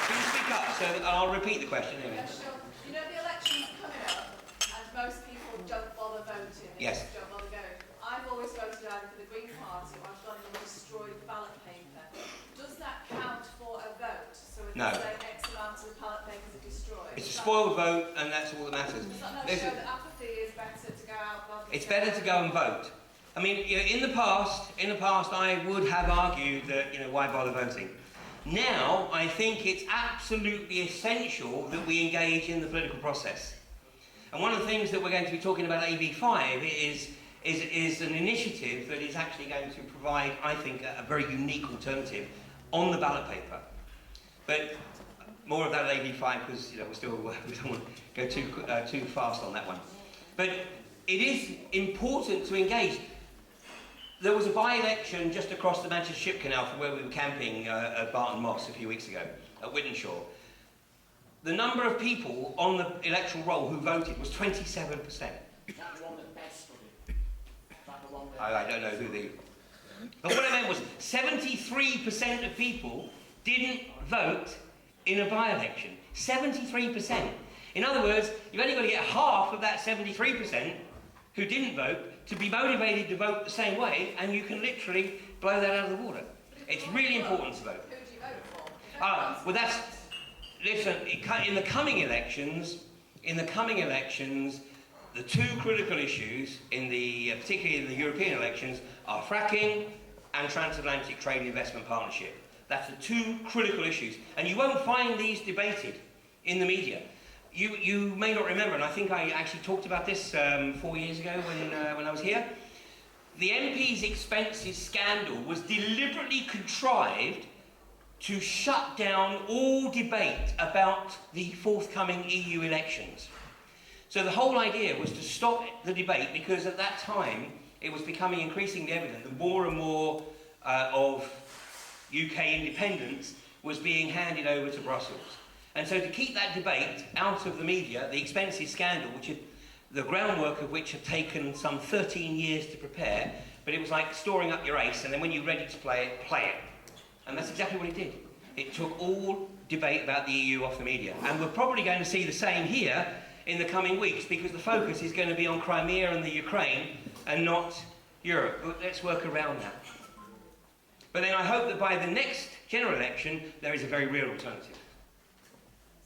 Can you speak up? So that I'll repeat the question anyway. Yeah, sure. You know the election's coming up, and most people don't bother voting. Yes. Don't bother going. I've always voted either for the Green Party or I've gone and destroyed the ballot paper. Does that count for a vote? So if No. you say X amount of the ballot papers are destroyed. It's a spoiled vote, and that's all that matters. Does that not There's show a- that apathy is better to go out rather than It's better to go and vote. I mean, you know, in the past, I would have argued that, you know, why bother voting? Now, I think it's absolutely essential that we engage in the political process. And one of the things that we're going to be talking about at AB5 is an initiative that is actually going to provide, I think, a very unique alternative on the ballot paper. But more of that at AB5 because, you know, we don't want to go too fast on that one. But it is important to engage. There was a by-election just across the Manchester Ship Canal from where we were camping at Barton Moss a few weeks ago, at Wythenshawe. The number of people on the electoral roll who voted was 27%. Is that the one that Beth studied? Is that the one that... I don't know who the... But what I meant was 73% of people didn't vote in a by-election. 73%. In other words, you've only got to get half of that 73% who didn't vote to be motivated to vote the same way, and you can literally blow that out of the water. It's really important to vote. Who do you vote for? Well, that's... Listen, in the coming elections, the two critical issues, particularly in the European elections, are fracking and transatlantic trade and investment partnership. That's the two critical issues. And you won't find these debated in the media. You may not remember, and I think I actually talked about this 4 years ago when I was here. The MP's expenses scandal was deliberately contrived to shut down all debate about the forthcoming EU elections. So the whole idea was to stop the debate because at that time it was becoming increasingly evident that more and more of UK independence was being handed over to Brussels. And so to keep that debate out of the media, the expensive scandal, the groundwork of which had taken some 13 years to prepare, but it was like storing up your ace, and then when you're ready to play it, play it. And that's exactly what it did. It took all debate about the EU off the media. And we're probably going to see the same here in the coming weeks, because the focus is going to be on Crimea and the Ukraine and not Europe. But let's work around that. But then I hope that by the next general election, there is a very real alternative.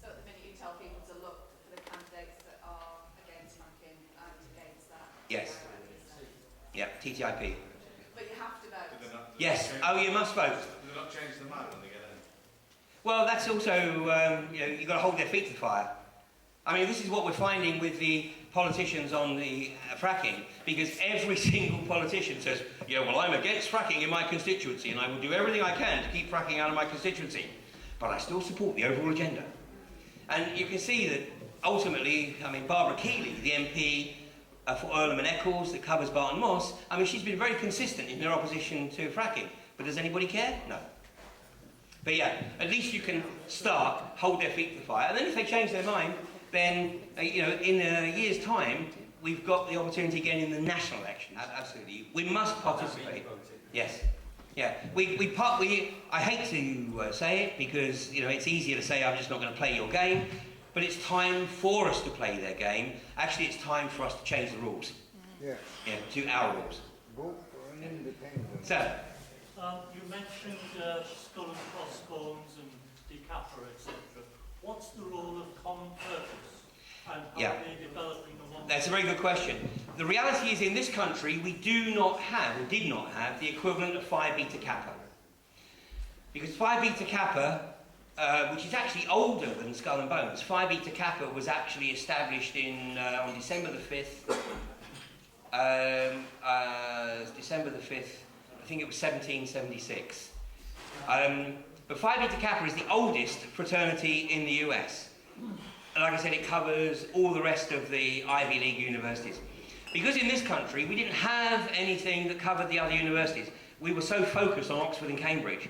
So at the minute you tell people to look for the candidates that are against fracking and against that. Yes. Yeah, TTIP. But you have to vote. Yes. Oh, you must vote. Do they not change the mind when they get in? Well, that's also, you've got to hold their feet to the fire. I mean, this is what we're finding with the politicians on the fracking, because every single politician says, yeah, well, I'm against fracking in my constituency, and I will do everything I can to keep fracking out of my constituency, but I still support the overall agenda. And you can see that, ultimately, I mean, Barbara Keeley, the MP for Earlham and Eccles, that covers Barton Moss, I mean, she's been very consistent in her opposition to fracking, but does anybody care? No. But yeah, at least you can start, hold their feet to the fire, and then if they change their mind, then, in a year's time, we've got the opportunity again in the national election. Absolutely. We must participate. Yes. Yeah. I hate to say it because, it's easier to say I'm just not going to play your game, but it's time for us to play their game. Actually, it's time for us to change the rules. Yes. Yeah, to our rules. Vote for an independent. So, you mentioned skull and crossbones and decapper, etc. What's the role of common purpose, and how are they developing among? That's a very good question. The reality is, in this country, we do not have, or did not have, the equivalent of Phi Beta Kappa. Because Phi Beta Kappa, which is actually older than Skull and Bones, Phi Beta Kappa was actually established on December the 5th. December the 5th, I think it was 1776. But Phi Beta Kappa is the oldest fraternity in the US. And like I said, it covers all the rest of the Ivy League universities. Because in this country, we didn't have anything that covered the other universities. We were so focused on Oxford and Cambridge.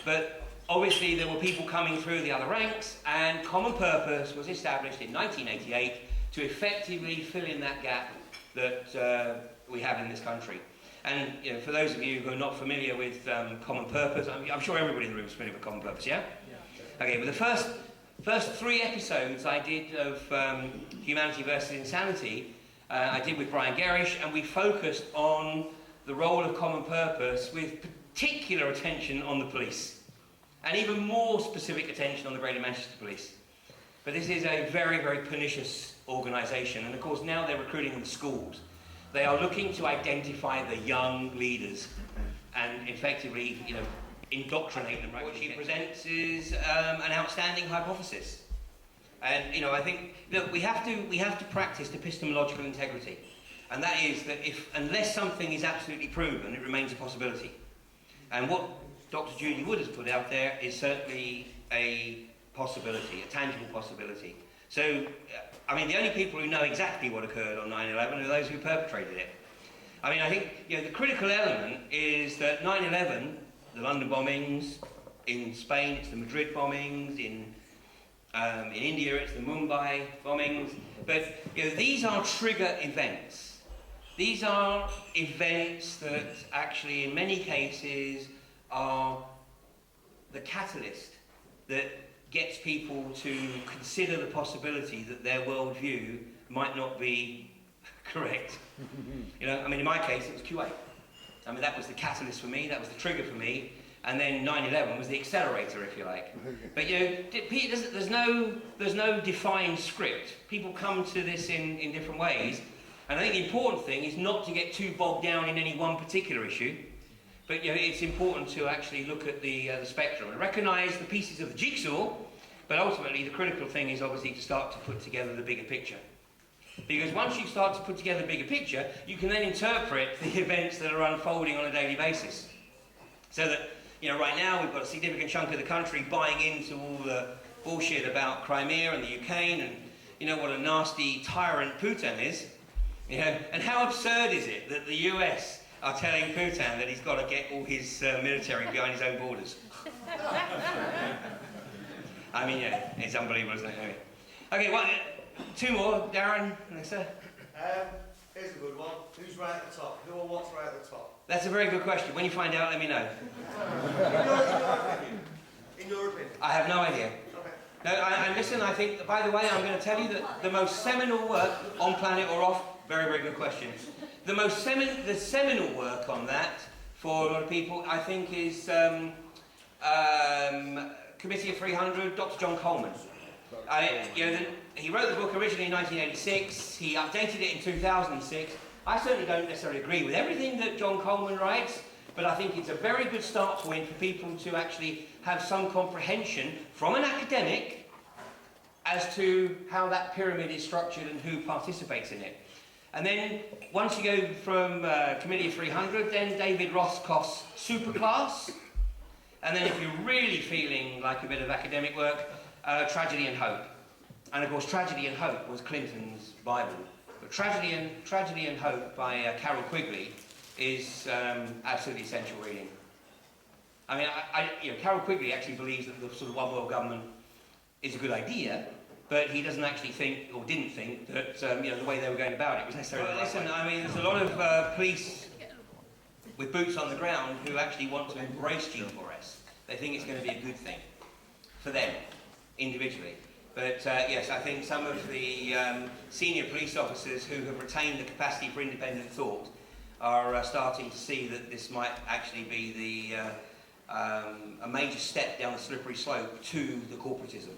But obviously, there were people coming through the other ranks, and Common Purpose was established in 1988 to effectively fill in that gap that we have in this country. And for those of you who are not familiar with Common Purpose, I'm sure everybody in the room is familiar with Common Purpose, yeah? Okay, well, the first 3 episodes I did of Humanity versus Insanity, I did with Brian Gerrish, and we focused on the role of Common Purpose with particular attention on the police, and even more specific attention on the Greater Manchester Police. But this is a very, very pernicious organisation, and of course now they're recruiting in the schools. They are looking to identify the young leaders and effectively, indoctrinate them. Right? What she presents is an outstanding hypothesis. And, I think, look, we have to practice epistemological integrity. And that is that unless something is absolutely proven, it remains a possibility. And what Dr. Judy Wood has put out there is certainly a possibility, a tangible possibility. So, the only people who know exactly what occurred on 9/11 are those who perpetrated it. I think, the critical element is that 9/11, the London bombings, in Spain it's the Madrid bombings, in India it's the Mumbai bombings, but, these are trigger events. These are events that actually, in many cases, are the catalyst that gets people to consider the possibility that their worldview might not be correct. In my case, it was Kuwait. That was the catalyst for me, that was the trigger for me, and then 9/11 was the accelerator, if you like. But, there's no defined script. People come to this in different ways, and I think the important thing is not to get too bogged down in any one particular issue, but it's important to actually look at the spectrum and recognise the pieces of the jigsaw, but ultimately the critical thing is obviously to start to put together the bigger picture. Because once you start to put together the bigger picture, you can then interpret the events that are unfolding on a daily basis. So that, right now we've got a significant chunk of the country buying into all the bullshit about Crimea and the Ukraine and, what a nasty tyrant Putin is. And how absurd is it that the US are telling Putin that he's got to get all his military behind his own borders. I mean, yeah, it's unbelievable, isn't it? Anyway. Okay, well, two more. Darren, Melissa. Here's a good one. Who's right at the top? Who or what's right at the top? That's a very good question. When you find out, let me know. In your opinion? I have no idea. Okay. No, and listen, I think, by the way, I'm going to tell you that the most seminal work on Planet or Off, very, very good question. The seminal work on that, for a lot of people, I think is Committee of 300, Dr. John Coleman. He wrote the book originally in 1986, he updated it in 2006. I certainly don't necessarily agree with everything that John Coleman writes, but I think it's a very good start point for people to actually have some comprehension from an academic as to how that pyramid is structured and who participates in it. And then, once you go from Committee of 300, then David Rothkopf's Superclass. And then if you're really feeling like a bit of academic work, Tragedy and Hope. And of course, Tragedy and Hope was Clinton's Bible. But Tragedy and Hope by Carol Quigley is absolutely essential reading. I mean, Carol Quigley actually believes that the sort of one world government is a good idea, but he doesn't actually think, or didn't think, that the way they were going about it was necessarily. Listen, I mean, there's a lot of police with boots on the ground who actually want to embrace G4S. They think it's going to be a good thing for them, individually. But yes, I think some of the senior police officers who have retained the capacity for independent thought are starting to see that this might actually be a major step down the slippery slope to the corporatism.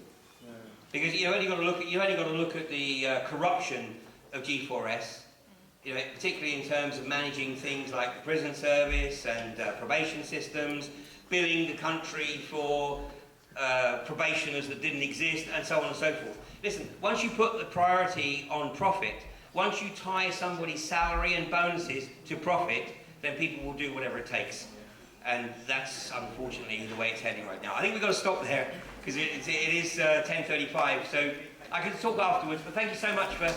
Because you only got to look at the corruption of G4S, particularly in terms of managing things like the prison service and probation systems, billing the country for probationers that didn't exist, and so on and so forth. Listen, once you put the priority on profit, once you tie somebody's salary and bonuses to profit, then people will do whatever it takes. And that's unfortunately the way it's heading right now. I think we've got to stop there because it is 10:35, so I can talk afterwards, but thank you so much for